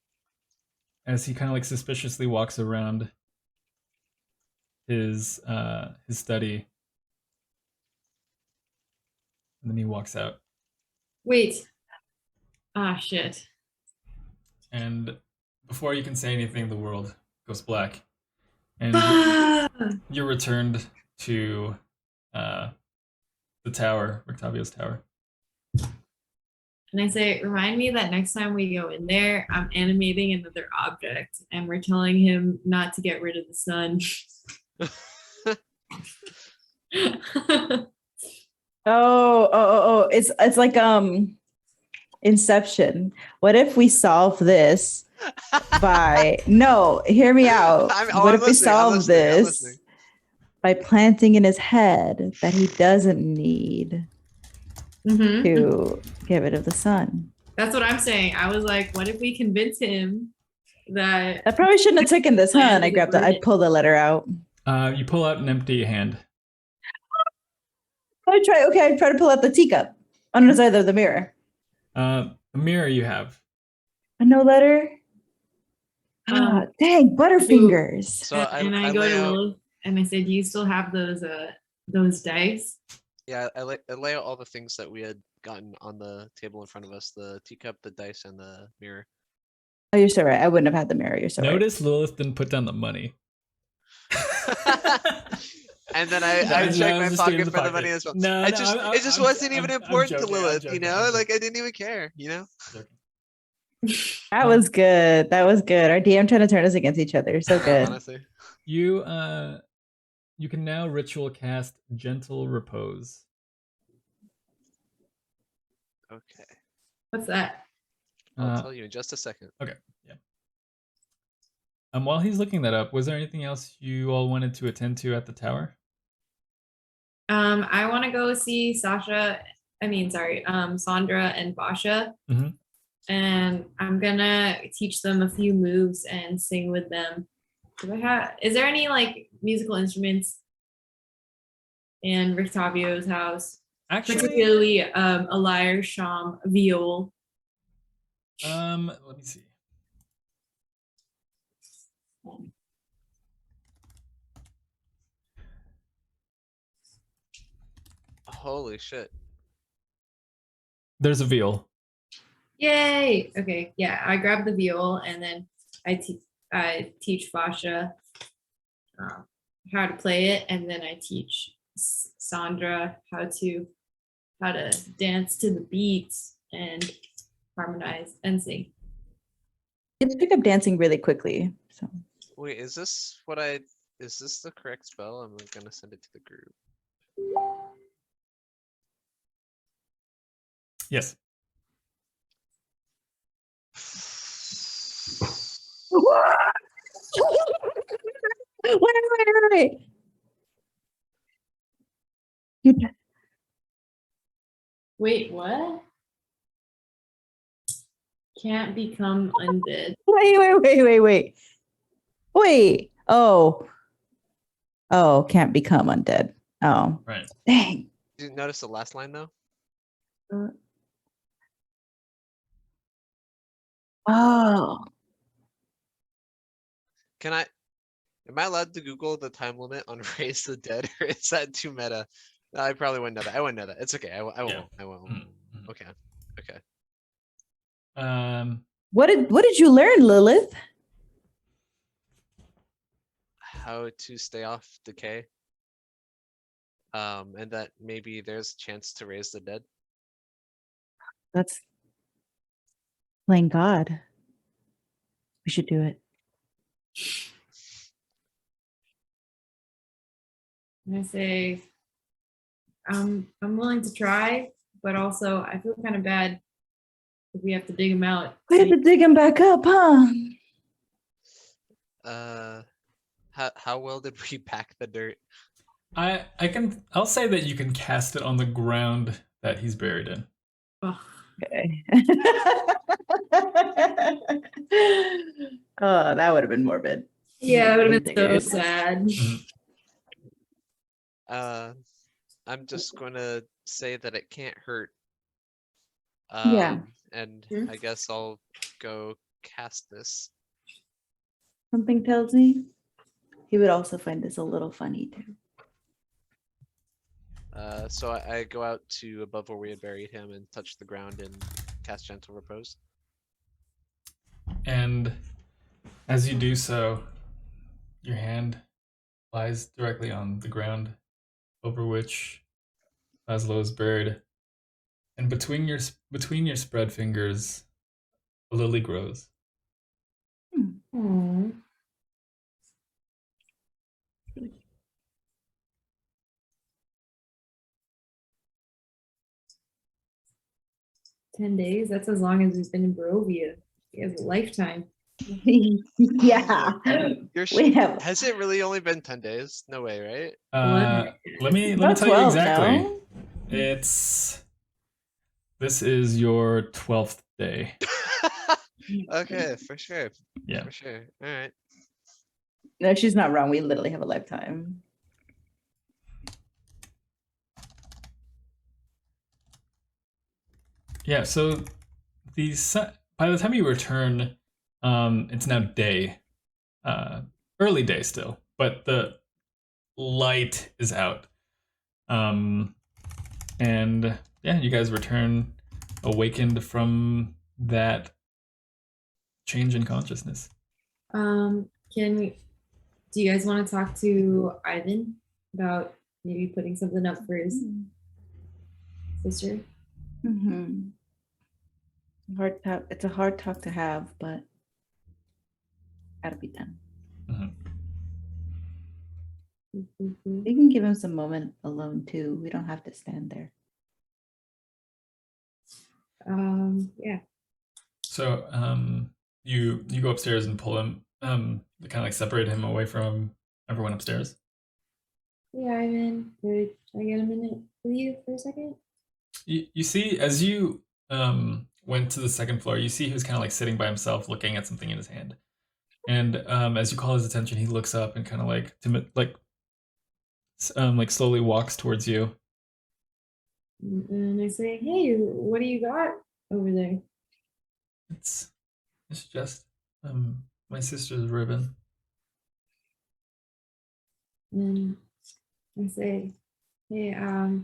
as he kind of like suspiciously walks around his study, and then he walks out. Wait. Ah, shit. And before you can say anything, the world goes black, and you're returned to the tower, Octavio's tower. And I say, remind me that next time we go in there, I'm animating another object and we're telling him not to get rid of the sun. Oh. It's like Inception. What if we solve this by no, hear me out. What if we solve this by planting in his head that he doesn't need to get rid of the sun? That's what I'm saying. I was like, what if we convince him that I probably shouldn't have taken this, huh? And I pulled the letter out. You pull out an empty hand. I try to pull out the teacup on the side of the mirror. A mirror you have. A no letter? Dang, Butterfingers. So I go to Lilith and I say, do you still have those dice? Yeah, I lay out all the things that we had gotten on the table in front of us: the teacup, the dice, and the mirror. Oh, you're so right. I wouldn't have had the mirror. You're so Notice Lilith didn't put down the money. And then I checked my pocket for the money as well. No, it just wasn't even important to Lilith, joking, like I didn't even care, That was good. Our DM trying to turn us against each other. So good. Honestly. You can now ritual cast Gentle Repose. Okay. What's that? I'll tell you in just a second. Okay. Yeah. While he's looking that up, was there anything else you all wanted to attend to at the tower? I want to go see Sandra and Vasha. Mhm. And I'm gonna teach them a few moves and sing with them. Is there any like musical instruments in Rictavio's house? Actually, Particularly a lyre, sham, viol. let me see. Holy shit. There's a viol. Yay! Okay, yeah, I grab the viol and then I teach Vasha how to play it, and then I teach Sandra how to dance to the beats and harmonize and sing. Kids pick up dancing really quickly. So Wait, is this the correct spell? I'm gonna send it to the group. Yes. Wait. You- Wait, what? Can't become undead. Wait. Oh, can't become undead. Oh, Right. dang. Did you notice the last line though? Oh, Am I allowed to Google the time limit on Raise the Dead, or is that too meta? No, I probably wouldn't know that. I wouldn't know that. It's okay. I won't. Yeah. I won't. Mhm. Okay. Okay. what did you learn, Lilith? How to stay off decay. And that maybe there's a chance to raise the dead. That's playing God. We should do it. And I say, I'm willing to try, but also I feel kind of bad if we have to dig him out. We have to dig him back up, huh? How well did we pack the dirt? I'll say that you can cast it on the ground that he's buried in. Ugh. Okay. Oh, that would have been morbid. Yeah, it would have been so Diggers. sad. Mhm. I'm just gonna say that it can't hurt. Yeah. And Mhm. I guess I'll go cast this. Something tells me he would also find this a little funny too. So I go out to above where we had buried him and touch the ground and cast Gentle Repose. And as you do so, your hand lies directly on the ground over which Lazlo is buried. And between your spread fingers, a lily grows. Aww. 10 days? That's as long as he's been in Barovia. He has a lifetime. Yeah. We have Has it really only been 10 days? No way, right? Let me about tell you 12, exactly. no? This is your 12th day. Okay, for sure. Yeah. For sure. All right. No, she's not wrong. We literally have a lifetime. Yeah, so by the time you return, it's now day. Early day still, but the light is out. And yeah, you guys return awakened from that change in consciousness. Do you guys want to talk to Ivan about maybe putting something up for his sister? Mm-hmm. It's a hard talk to have, but gotta be done. Mm-hmm. We can give him some moment alone too. We don't have to stand there. Yeah. So you go upstairs and pull him, to kind of like separate him away from everyone upstairs. Hey, Ivan. Could I get a minute with you for a second? You see, as you went to the second floor, you see he was kind of like sitting by himself, looking at something in his hand. And as you call his attention, he looks up and kind of like like slowly walks towards you. And I say, hey, what do you got over there? It's just my sister's ribbon. And I say, hey, I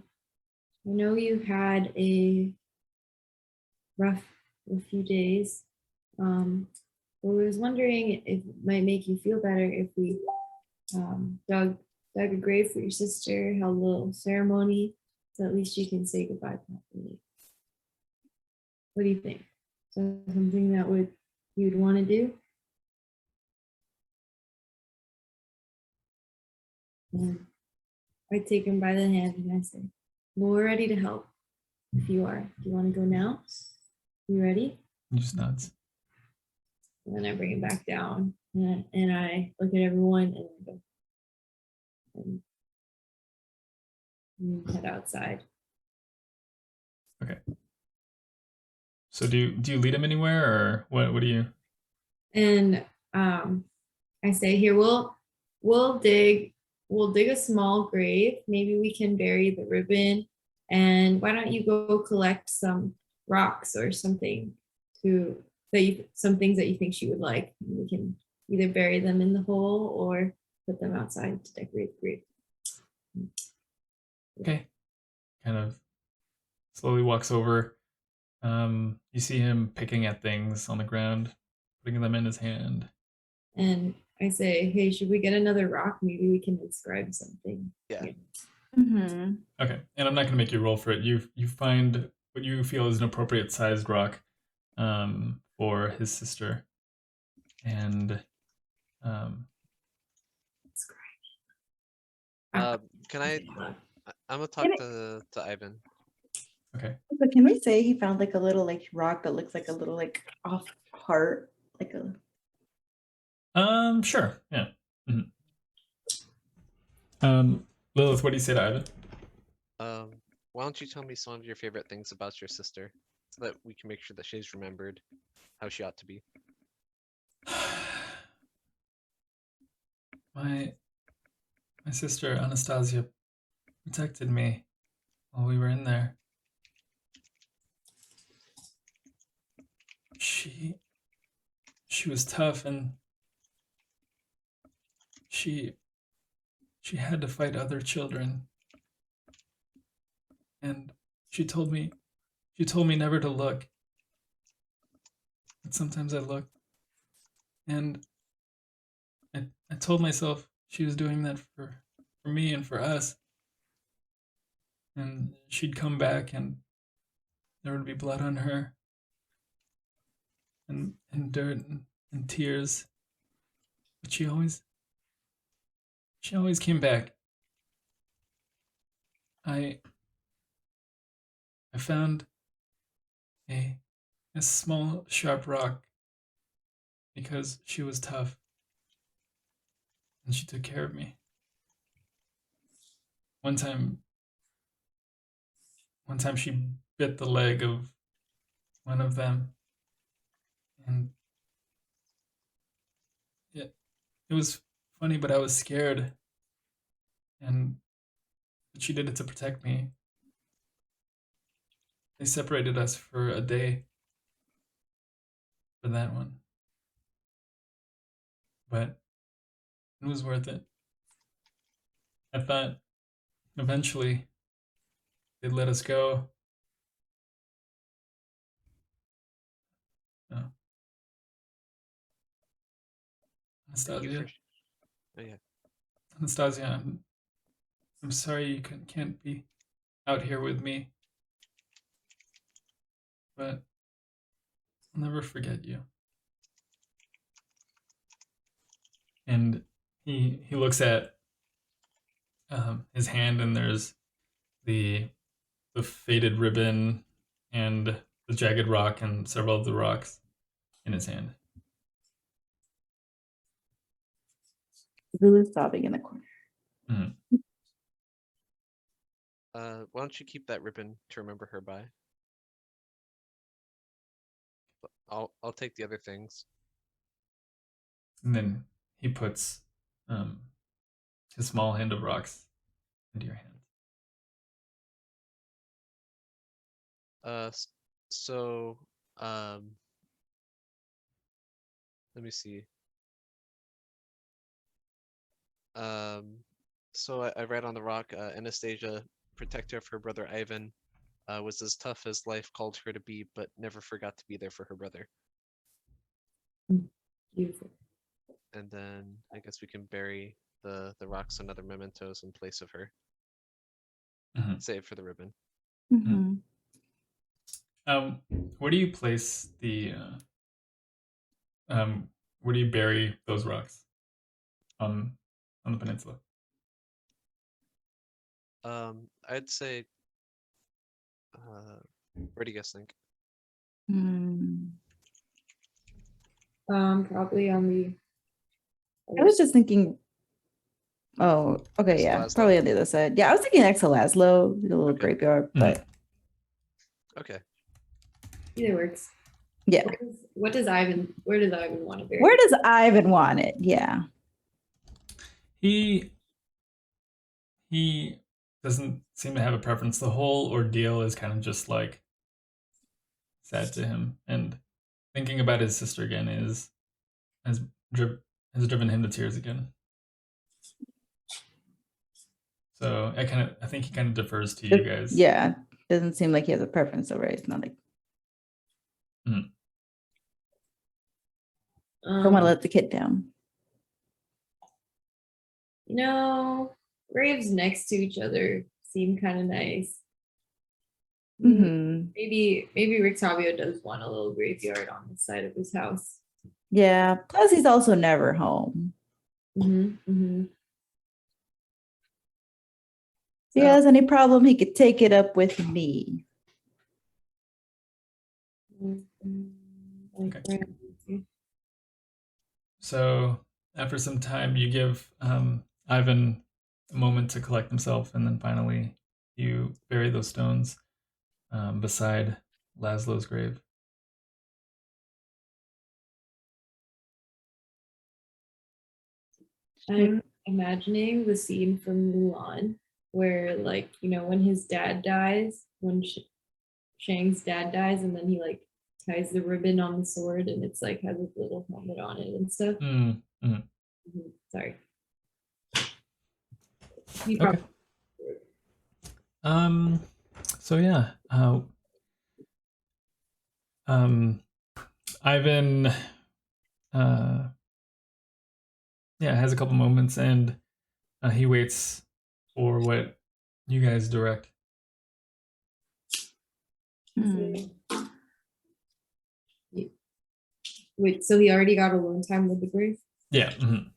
know you had a few days. But I was wondering if it might make you feel better if we dug a grave for your sister, held a little ceremony, so at least you can say goodbye properly. What do you think? So something that you'd want to do? And I take him by the hand and I say, well, we're ready to help if you are. Do you want to go now? You ready? He just nods. And then I bring him back down and I look at everyone and I go, and head outside. Okay. So do you lead him anywhere, or what do you? And I say, here, we'll dig a small grave. Maybe we can bury the ribbon. And why don't you go collect some rocks or something some things that you think she would like. And we can either bury them in the hole or put them outside to decorate the grave. Okay. Kind of slowly walks over. You see him picking at things on the ground, putting them in his hand. And I say, hey, should we get another rock? Maybe we can inscribe something. Yeah. Mm-hmm. Okay, and I'm not gonna make you roll for it. You find what you feel is an appropriate sized rock, for his sister, and Can I? I'm gonna talk Can to Ivan. okay. But can we say he found like a little like rock that looks like a little like off heart, like a Sure, yeah. Mm-hmm. Lilith, what do you say to Ivan? Why don't you tell me some of your favorite things about your sister, so that we can make sure that she's remembered how she ought to be. My sister Anastasia protected me while we were in there. She was tough, and she had to fight other children. And she told me never to look. But sometimes I looked, and I told myself she was doing that for me and for us. And she'd come back and there would be blood on her, and dirt and tears. But she always came back. I found a small sharp rock because she was tough and she took care of me. One time she bit the leg of one of them, and it was funny, but I was scared, but she did it to protect me. They separated us for a day for that one, but it was worth it. I thought eventually they'd let us go. No. Anastasia. Oh yeah. Anastasia, I'm sorry you can't be out here with me, but I'll never forget you. And he looks at his hand, and there's the faded ribbon and the jagged rock and several of the rocks in his hand. Lulu's sobbing in the corner. Mhm. Why don't you keep that ribbon to remember her by? I'll take the other things. And then he puts his small hand of rocks into your hand. So let me see. So I read on the rock, Anastasia, protector of her brother Ivan, was as tough as life called her to be, but never forgot to be there for her brother. Beautiful. And then I guess we can bury the rocks and other mementos in place of her. Mhm. Save for the ribbon. Mhm. Where do you place the? Where do you bury those rocks? On the peninsula. I'd say. Where do you guys think? Hmm. Probably on the. I was just thinking. Oh, okay, Next to yeah, Lazlo? probably on the other side. Yeah, I was thinking next to Lazlo, the little Okay. graveyard, but Okay. Either works. yeah. What does Ivan? Where does Ivan want to bury? Where does Ivan want it? Yeah. He doesn't seem to have a preference. The whole ordeal is kind of just like sad to him, and thinking about his sister again has driven him to tears again. So I think he kind of defers to you guys. Yeah. Doesn't seem like he has a preference over it. It's not like don't want to let the kid down. Graves next to each other seem kind of nice. Mm-hmm. Maybe Rictavio does want a little graveyard on the side of his house. Yeah. Plus, he's also never home. If If he has any problem, he could take it up with me. Okay. So after some time, you give Ivan a moment to collect himself, and then finally you bury those stones beside Lazlo's grave. I'm imagining the scene from Mulan where, like, when his dad dies, when Shang's dad dies, and then he like ties the ribbon on the sword, and it's like has a little helmet on it and stuff. Sorry. Okay. So yeah. Ivan has a couple moments, and he waits for what you guys direct. Wait, so he already got alone time with the grave? Yeah. Do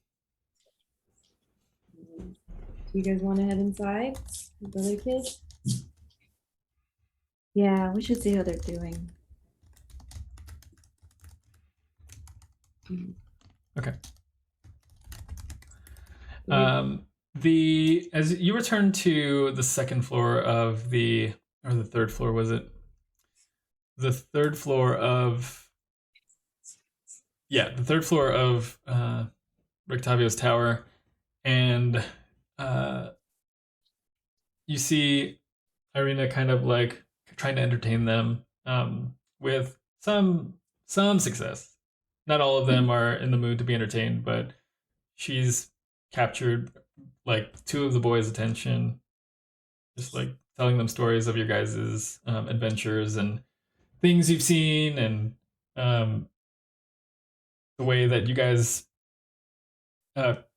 you guys want to head inside with the other kids? Yeah, we should see how they're doing. Okay. As you return to the second floor of the third floor, was it? The third floor of the third floor of Rictavio's tower, and you see Irina kind of like trying to entertain them with some success. Not all of them are in the mood to be entertained, but she's captured like two of the boys' attention, just like telling them stories of your guys' adventures and things you've seen, and the way that you guys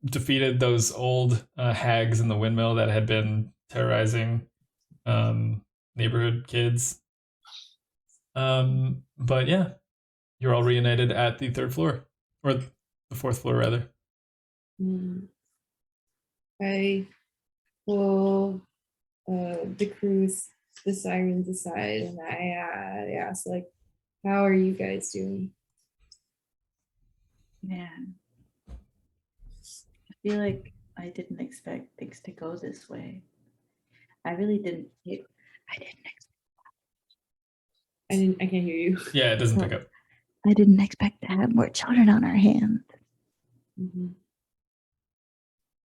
defeated those old hags in the windmill that had been terrorizing neighborhood kids. But yeah, you're all reunited at the third floor, or the fourth floor rather. I pull the crew's the sirens aside and I asked, like, how are you guys doing? Man, I feel like I didn't expect things to go this way. I really didn't. I didn't. I can't hear you. Yeah, it doesn't pick up. I didn't expect to have more children on our hands. Mhm.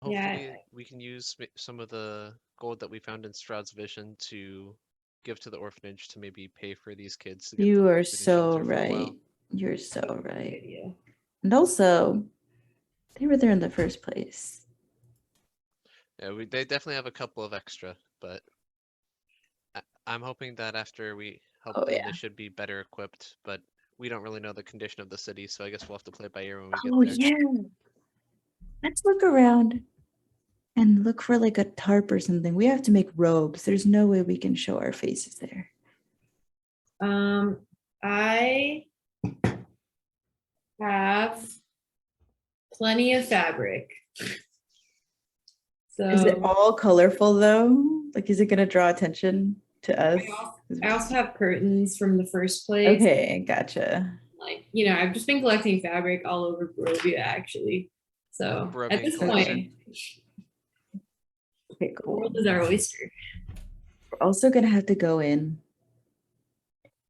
Hopefully, Yeah. we can use some of the gold that we found in Strahd's vision to give to the orphanage to maybe pay for these kids. To get You them are food and so shelter for a while. right. You're so Good right. idea. And also, they were there in the first place. Yeah, they definitely have a couple of extra, but I'm hoping that after we help Oh, them, yeah. they should be better equipped. But we don't really know the condition of the city, so I guess we'll have to play it by ear when we Oh, get there. yeah. Let's look around and look for like a tarp or something. We have to make robes. There's no way we can show our faces there. I have plenty of fabric. So Is it all colorful though? Like, is it going to draw attention to us? I also have curtains from the first place. Okay, gotcha. Like, I've just been collecting fabric all over Barovia, actually. So Barovia at this collection. point, Okay, the cool. world is our oyster. We're also going to have to go in.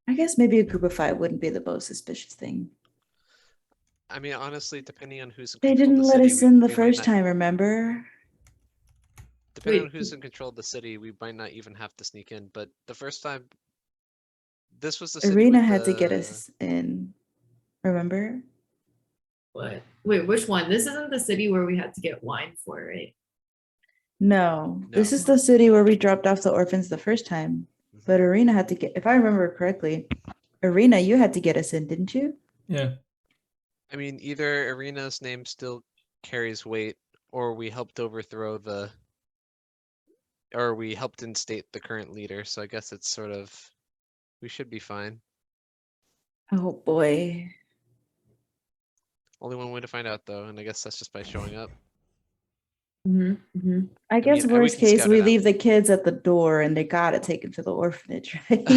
I guess maybe a group of 5 wouldn't be the most suspicious thing. I mean, honestly, depending on who's in They control of didn't the let city, us in the we might first not- time, remember? Depending on Wait. who's in control of the city, we might not even have to sneak in. But the first time, this was the city Arena with had to get the- us in. Remember? What? Wait, which one? This isn't the city where we had to get wine for, right? No, this No. is the city where we dropped off the orphans the first time. Mhm. But Arena had to get, if I remember correctly, Arena, you had to get us in, didn't you? Yeah. I mean, either Arena's name still carries weight, or we helped overthrow or we helped instate the current leader. So I guess it's sort of, we should be fine. Oh boy. Only one way to find out though, and I guess that's just by showing up. Mm-hmm. I guess mean, we worst can case, scout we it out. leave the kids at the door and they gotta take them to the orphanage, right?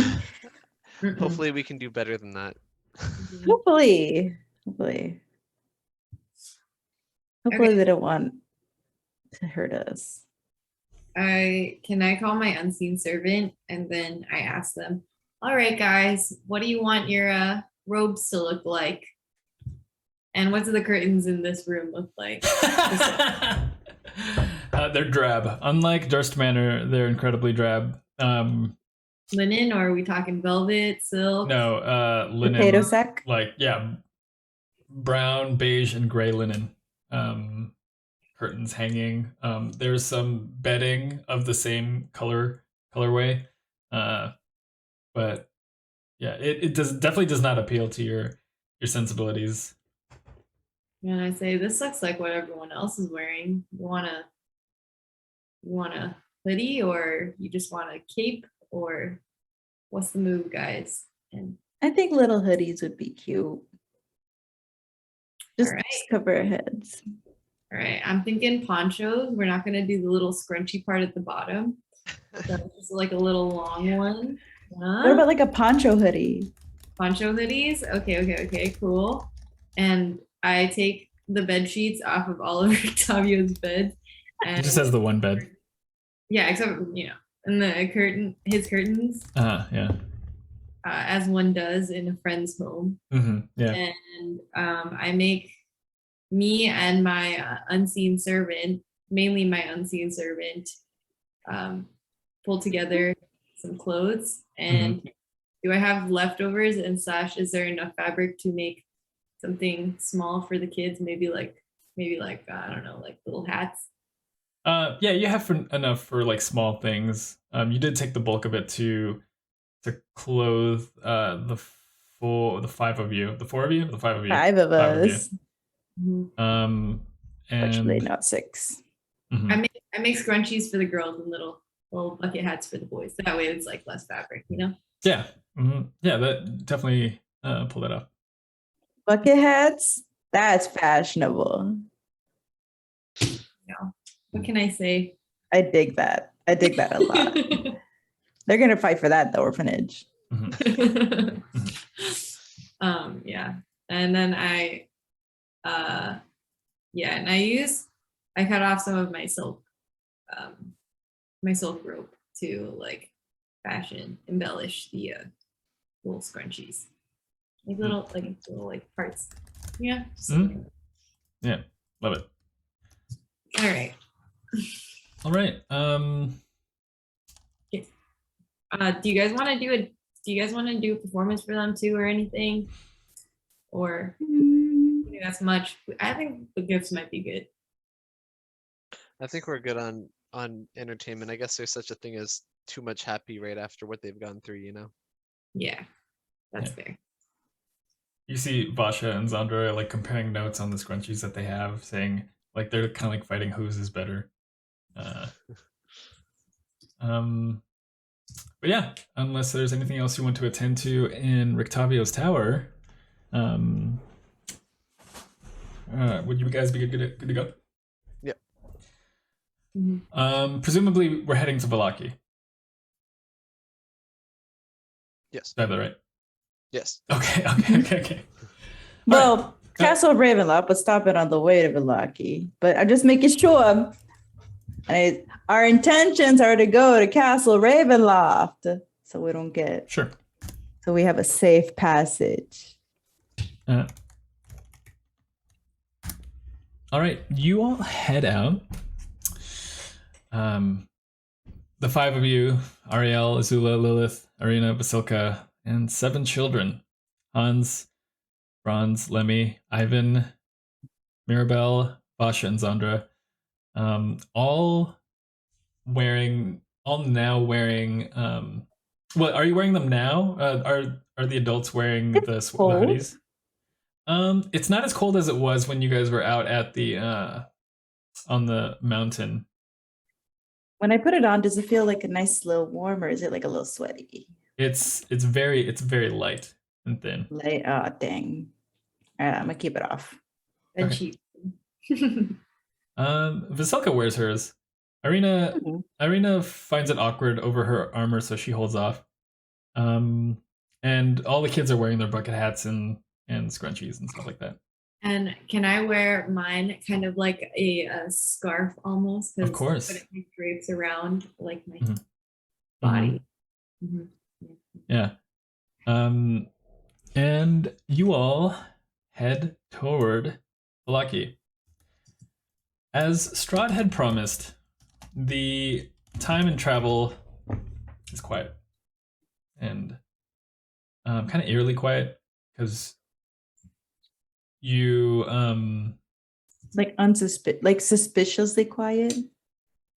Hopefully we can do better than that. Hopefully. Hopefully Okay. they don't want to hurt us. Can I call my unseen servant and then I ask them, all right, guys, what do you want your robes to look like? And what do the curtains in this room look like? They're drab. Unlike Durst Manor, they're incredibly drab. Linen, or are we talking velvet, silk? No, linen. Potato sack? Like, yeah, brown, beige, and gray linen. Curtains hanging. There's some bedding of the same colorway. But yeah, it definitely does not appeal to your sensibilities. And I say, this looks like what everyone else is wearing. You want a hoodie, or you just want a cape, or what's the move, guys? And I think little hoodies would be cute. Just All right. cover our heads. all right, I'm thinking ponchos. We're not gonna do the little scrunchy part at the bottom. So just like a little long one. What about like a poncho hoodie? Poncho hoodies? Okay, cool. And I take the bed sheets off of all of Octavio's beds. He just has the one bed. Yeah, except and his curtains, Yeah. as one does in a friend's home. Mm-hmm. Yeah. And I make me and my unseen servant, mainly my unseen servant, pull together some clothes. And do I have leftovers? And / is there enough fabric to make something small for the kids? Maybe like I don't know, like little hats. Yeah, you have enough for like small things. You did take the bulk of it to clothe the 5 of you. The 4 of you? The 5 of you. 5 of 5 of you. us. And Actually, not 6. Mhm. I make scrunchies for the girls and little bucket hats for the boys. That way it's like less fabric, Yeah. Yeah, that definitely pull that up. Bucket hats? That's fashionable. What can I say? I dig that. I dig that a lot. They're gonna fight for that, the orphanage. Mhm. Yeah. And then I cut off some of my silk rope to like embellish the little scrunchies. Like little parts. Yeah. Mhm. Yeah, love it. All right. All right. Do you guys want to do a performance for them too or anything? Or that's much. I think the gifts might be good. I think we're good on entertainment. I guess there's such a thing as too much happy right after what they've gone through, you know? Yeah. That's fair. You see Vasha and Zondra like comparing notes on the scrunchies that they have, saying like they're kind of like fighting whose is better. But yeah, unless there's anything else you want to attend to in Rictavio's tower, would you guys be good to go? Yeah. Mhm. Presumably we're heading to Vallaki. Yes. Is that right? Yes. Okay. Well, Right. Castle Ravenloft, but stop it on the way to Vallaki. But I'm just making sure. Our intentions are to go to Castle Ravenloft, so we don't get. Sure. So we have a safe passage. All right, you all head out. The five of you, Arielle, Azula, Lilith, Arena, Vasilka, and 7 children. Hans, Franz, Lemmy, Ivan, Mirabelle, Vasha, and Zondra. All now wearing what are you wearing them now? Are the adults wearing the hoodies? It's not as cold as it was when you guys were out at the on the mountain. When I put it on, does it feel like a nice little warm, or is it like a little sweaty? It's very light and thin. Light. Oh, dang. All right, I'm gonna keep it off. And Okay. cheap. Vasilka wears hers. Irina finds it awkward over her armor, so she holds off. And all the kids are wearing their bucket hats and scrunchies and stuff like that. And can I wear mine kind of like a scarf almost? Of course. But it drapes around like my Mhm. body. Yeah. And you all head toward Vallaki. As Strahd had promised, the time and travel is quiet. And kind of eerily quiet, because you suspiciously quiet.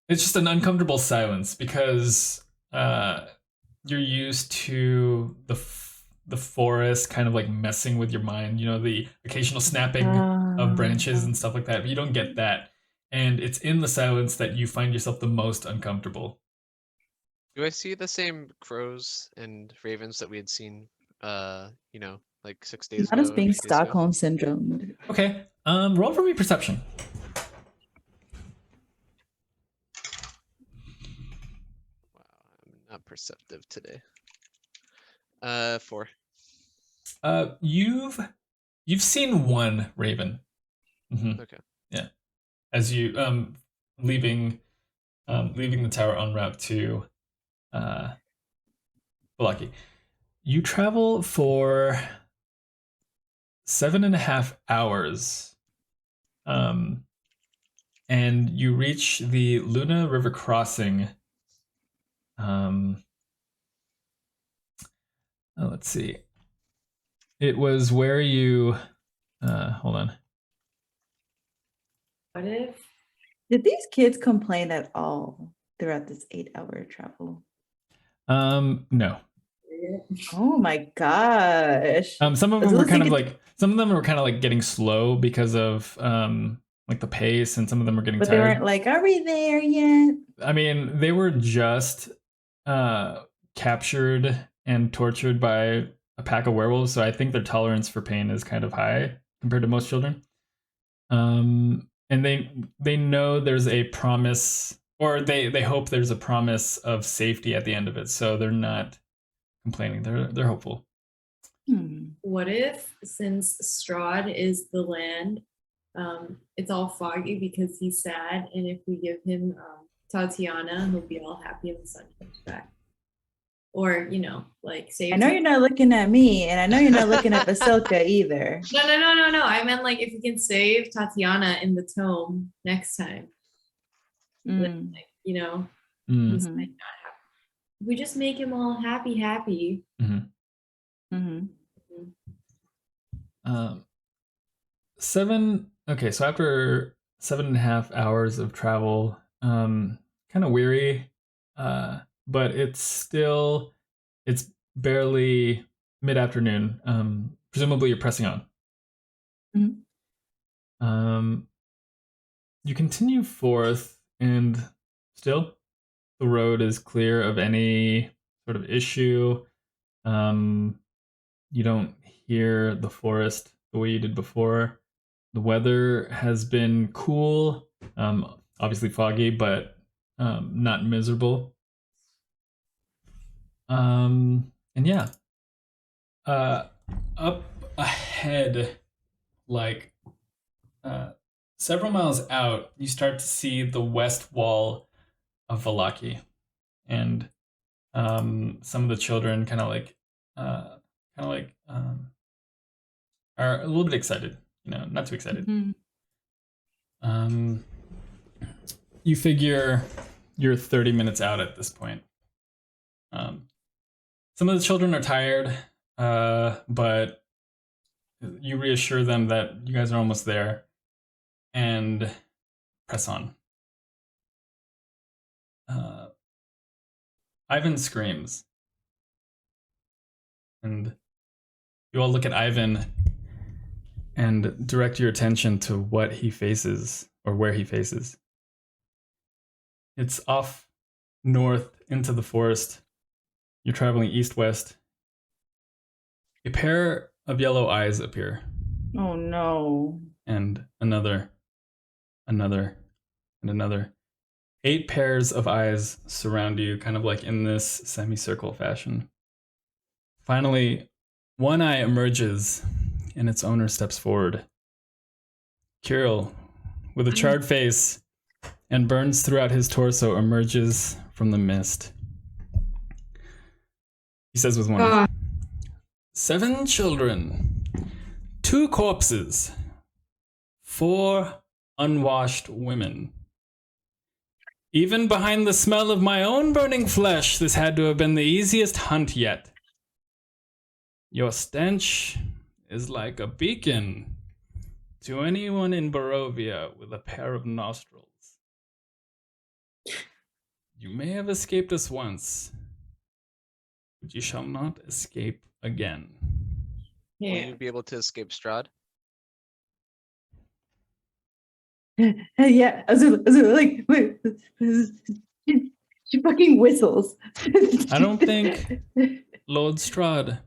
it's just an uncomfortable silence, because you're used to the forest kind of like messing with your mind, you know, the occasional snapping of branches and stuff like that, but you don't get that, and it's in the silence that you find yourself the most uncomfortable. Do I see the same crows and ravens that we had seen like 6 days Not ago? as being 8 days ago? Stockholm syndrome. Okay, roll for me perception. Wow, I'm not perceptive today. 4. You've seen one raven. Okay. Yeah, as you leaving the tower en route to Vallaki. You travel for 7.5 hours, and you reach the Luna River crossing. Let's see. It was where you. Hold on. What if? Did these kids complain at all throughout this 8-hour travel? No. Oh my gosh. Some of them were kind of like getting slow because of like the pace, and some of them were getting But tired. they weren't like, are we there yet? I mean, they were just captured and tortured by a pack of werewolves, so I think their tolerance for pain is kind of high compared to most children. And they know there's a promise, or they hope there's a promise of safety at the end of it, so they're not complaining. They're hopeful. What if, since Strahd is the land, it's all foggy because he's sad, and if we give him Tatiana, he'll be all happy and the sun comes back. Or, like save. I know you're not looking at me, and I know you're not looking at Vasilka either. No. I meant like if we can save Tatiana in the tome next time. Then, like, he's like not happy. We just make him all happy. So after 7.5 hours of travel, kind of weary, but it's barely mid-afternoon. Presumably you're pressing on. You continue forth, and still the road is clear of any sort of issue. You don't hear the forest the way you did before. The weather has been cool, obviously foggy, but not miserable. And yeah, up ahead, like several miles out, you start to see the west wall of Valaki, and some of the children kind of like are a little bit excited, not too excited. You figure you're 30 minutes out at this point. Some of the children are tired, but you reassure them that you guys are almost there, and press on. Ivan screams, and you all look at Ivan and direct your attention to what he faces, or where he faces. It's off north into the forest. You're traveling east-west. A pair of yellow eyes appear. Oh no. And another, and another. 8 pairs of eyes surround you, kind of like in this semicircle fashion. Finally, one eye emerges, and its owner steps forward. Kirill, with a charred face and burns throughout his torso, emerges from the mist. He says with one, 7 children, 2 corpses, 4 unwashed women. Even behind the smell of my own burning flesh, this had to have been the easiest hunt yet. Your stench is like a beacon to anyone in Barovia with a pair of nostrils. You may have escaped us once, but you shall not escape again. Will you be able to escape Strahd? Yeah, Azula, like, wait, she fucking whistles. I don't think Lord Strahd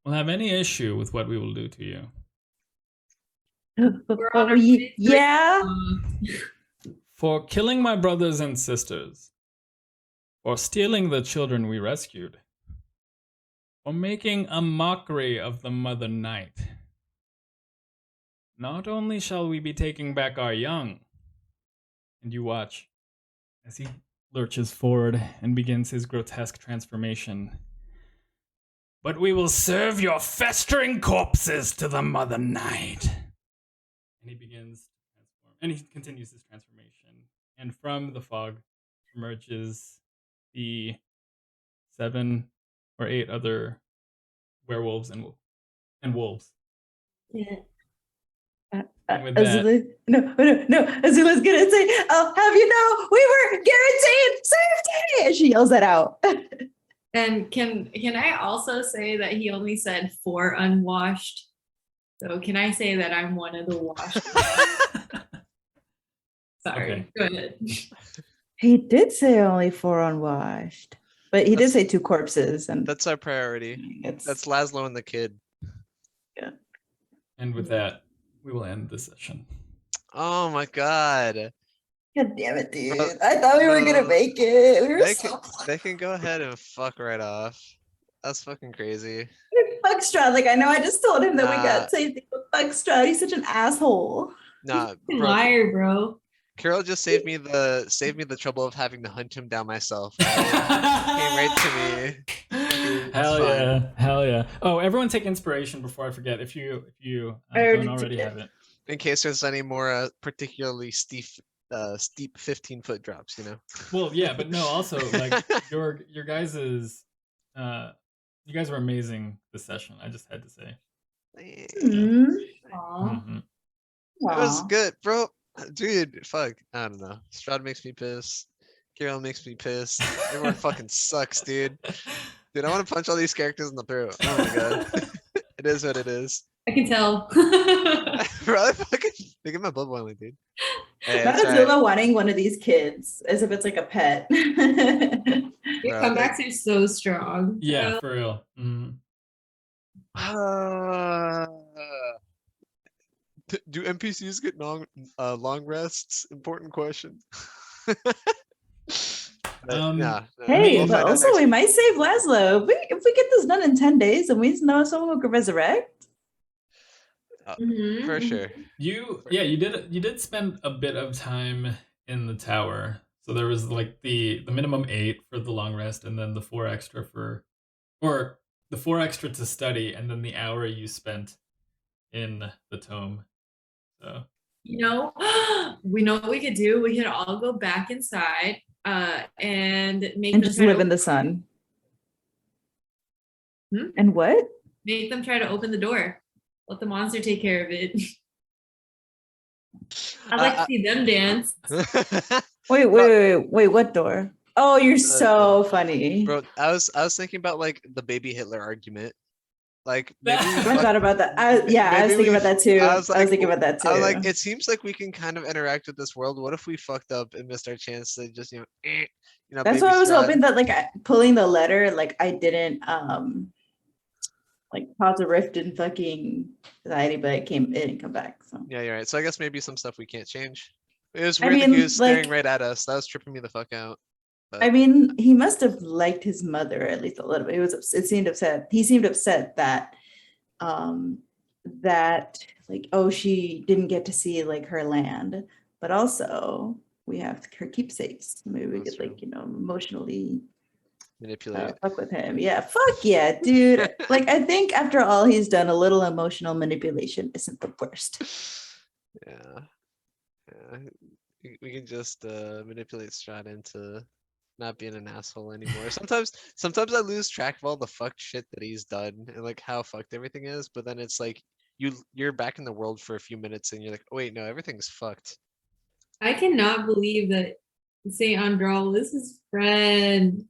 will have any issue with what we will do to you. Yeah. For killing my brothers and sisters, for stealing the children we rescued, for making a mockery of the Mother Night. Not only shall we be taking back our young, and you watch as he lurches forward and begins his grotesque transformation, but we will serve your festering corpses to the Mother Night. And he begins to transform, and he continues his transformation. And from the fog emerges the 7 or 8 other werewolves and wolves. Yeah. And with Azula, no. Azula's gonna say, "I'll have you know, we were guaranteed safety," and she yells that out. And can I also say that he only said 4 unwashed? So can I say that I'm one of the washed? Sorry, Okay. go ahead. He did say only 4 unwashed, but he did say 2 corpses, and That's our priority. That's Lazlo and the kid. Yeah. And with that, we will end this session. Oh my god. God damn it, dude. Bro, I thought we were no. gonna make it. We were They so can, close. they can go ahead and fuck right off. That's fucking crazy. Fuck Strahd. Like, I know I just told him that we Nah. got saved, but fuck Strahd. He's such an asshole. Nah, Fucking bro. liar, bro. Carol just saved me the trouble of having to hunt him down myself. Right? Came right to me. It's Hell fine. yeah, hell yeah. Oh, everyone take inspiration before I forget. If you I already don't already took it. have it. In case there's any more particularly steep 15-foot drops, you know. Well, yeah, but no. Also, like your guys is, you guys were amazing this session. I just had to say. Hmm. Aw. Mhm. It was Aw. good, bro. Dude, fuck. I don't know. Strahd makes me pissed. Carol makes me pissed. Everyone fucking sucks, dude. Dude, I want to punch all these characters in the throat. Oh my god. It is what it is. I can tell. Bro, I fucking they get my blood boiling, dude. Hey, Not that's Azula right. wanting one of these kids as if it's like a pet. Your Bro, comebacks are so strong. Yeah, for real. Mhm. Do NPCs get long rests? Important question. But, nah, Hey, we'll but find out also next we week. might save Lazlo. If we get this done in 10 days and we know someone who can resurrect. Mhm, For mhm. sure. You did spend a bit of time in the tower. So there was like the minimum 8 for the long rest, and then the 4 extra or the 4 extra to study, and then the hour you spent in the tome. So You know, we know what we could do. We could all go back inside and make And them just try live to in the sun. Hmm? And what? make them try to open the door. Let the monster take care of it. I'd like to see them dance. Wait, what door? Oh, you're so funny. Bro, I was thinking about like the baby Hitler argument. Like maybe we I thought about that. I was maybe thinking we about that too. I was like thinking about that too. I was like, it seems like we can kind of interact with this world. What if we fucked up and missed our chance to just That's baby why I was Strahd? hoping that like pulling the letter, like I didn't like cause a rift in fucking society, but it didn't come back. So Yeah, you're right. So I guess maybe some stuff we can't change. It was I weird that he mean, was staring like- right at us. That was tripping me the fuck out. I mean, he must have liked his mother at least a little bit. It seemed upset. He seemed upset that that like, oh, she didn't get to see like her land, but also we have her keepsakes. Maybe we That's could like, emotionally manipulate. fuck with him. Yeah, fuck yeah, dude. Like I think after all he's done, a little emotional manipulation isn't the worst. Yeah. We can just manipulate Strahd into not being an asshole anymore. Sometimes I lose track of all the fucked shit that he's done and like how fucked everything is, but then it's like you're back in the world for a few minutes and you're like, oh wait, no, everything's fucked. I cannot believe that Saint Andral is his friend.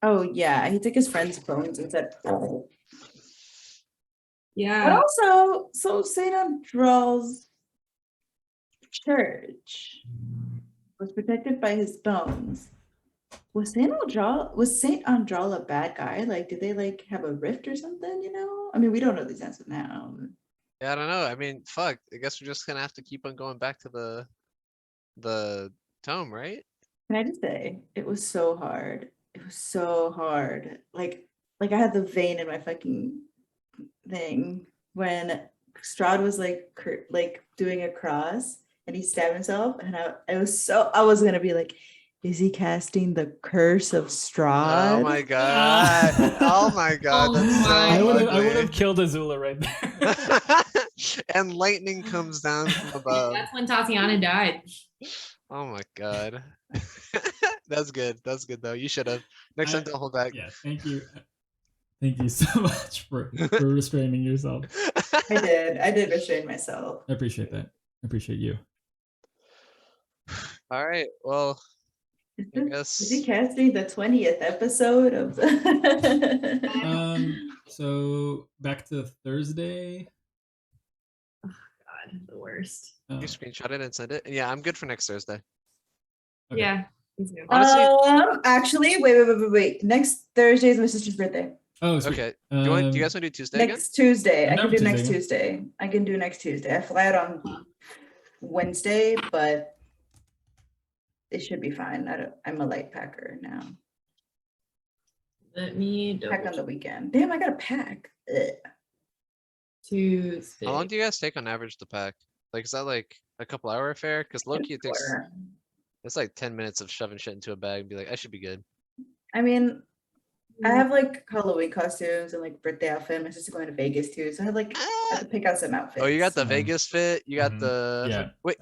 Oh yeah, he took his friend's bones and said, oh. But Yeah. also, so Saint Andral's church was protected by his bones. Was Saint Andral a bad guy? Like, did they like have a rift or something? I mean, we don't know these answers now. Yeah, I don't know. I mean, fuck. I guess we're just gonna have to keep on going back to the tome, right? Can I just say, it was so hard. It was so hard. Like I had the vein in my fucking thing when Strahd was like doing a cross and he stabbed himself, and I was gonna be like, is he casting the curse of Strahd? Oh my god. Oh my god. Oh That's so my. I would ugly. have killed Azula right there. And lightning comes down from above. That's when Tatiana died. Oh my god. That's good. That's good though. You should have. Next time, don't hold back. Yeah, thank you. Thank you so much for restraining yourself. I did restrain myself. I appreciate that. I appreciate you. All right. Well, I Is he guess. casting the 20th episode of the So back to Thursday. God, the worst. You screenshot it and send it. Yeah, I'm good for next Thursday. Okay. Yeah. Me too. Honestly- actually, wait. Next Thursday is my sister's birthday. Oh, sweet. Okay. Do you guys want to do Tuesday again? Next Tuesday. I Never can do next Tuesday. Tuesday. I can do next Tuesday. I fly out on Wednesday, but it should be fine. I'm a light packer now. Let me Pack on double the weekend. Damn, I got to pack. Ugh. Tuesday. How long do you guys take on average to pack? Like, is that like a couple hour affair? Because low-key it takes, it's like 10 minutes of shoving shit into a bag and be like, I should be good. I mean, I have like Halloween costumes and like birthday outfit. My sister's going to Vegas too, so I have to pick out some outfits. Oh, you got the Um, Vegas fit. You got mhm. the Yeah. Wait,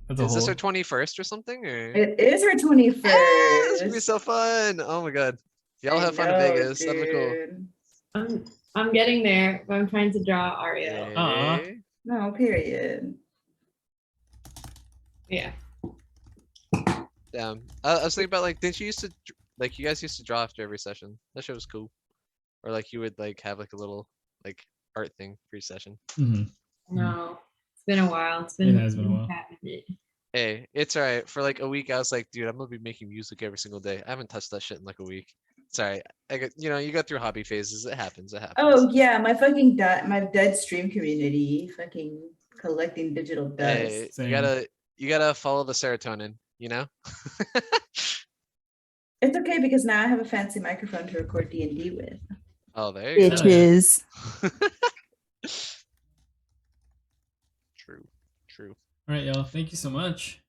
That's a is this whole. her 21st or something? Or It is her 21st. This would be so fun. Oh my god, y'all have fun in Vegas. That'd be cool. Dude. I'm getting there, but I'm trying to draw Arielle. Aw. Hey. No, period. Yeah. Damn. I was thinking about like, didn't you used to like you guys used to draw after every session? That shit was cool. Or like you would like have like a little like art thing for each session. Mhm. No, it's been a while. It's been, It has been a while. cat minute. Hey, it's alright. For like a week, I was like, dude, I'm gonna be making music every single day. I haven't touched that shit in like a week. It's alright. I got, you go through hobby phases. It happens. It happens. Oh yeah, my fucking my dead stream community, fucking collecting digital dust. Hey, Same. you gotta follow the serotonin. It's okay because now I have a fancy microphone to record D&D with. Oh, there you go. Bitches. True. All right, y'all. Thank you so much.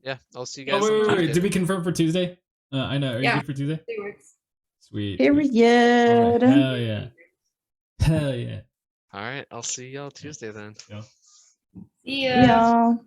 Yeah, I'll see you Oh, guys. on wait. Tuesday. Did we confirm for Tuesday? I know. Are you Yeah. good for Tuesday? It works. Sweet. Period. All right. Hell yeah. Hell yeah. All right, I'll see y'all Tuesday then. Yeah. See ya. Y'all.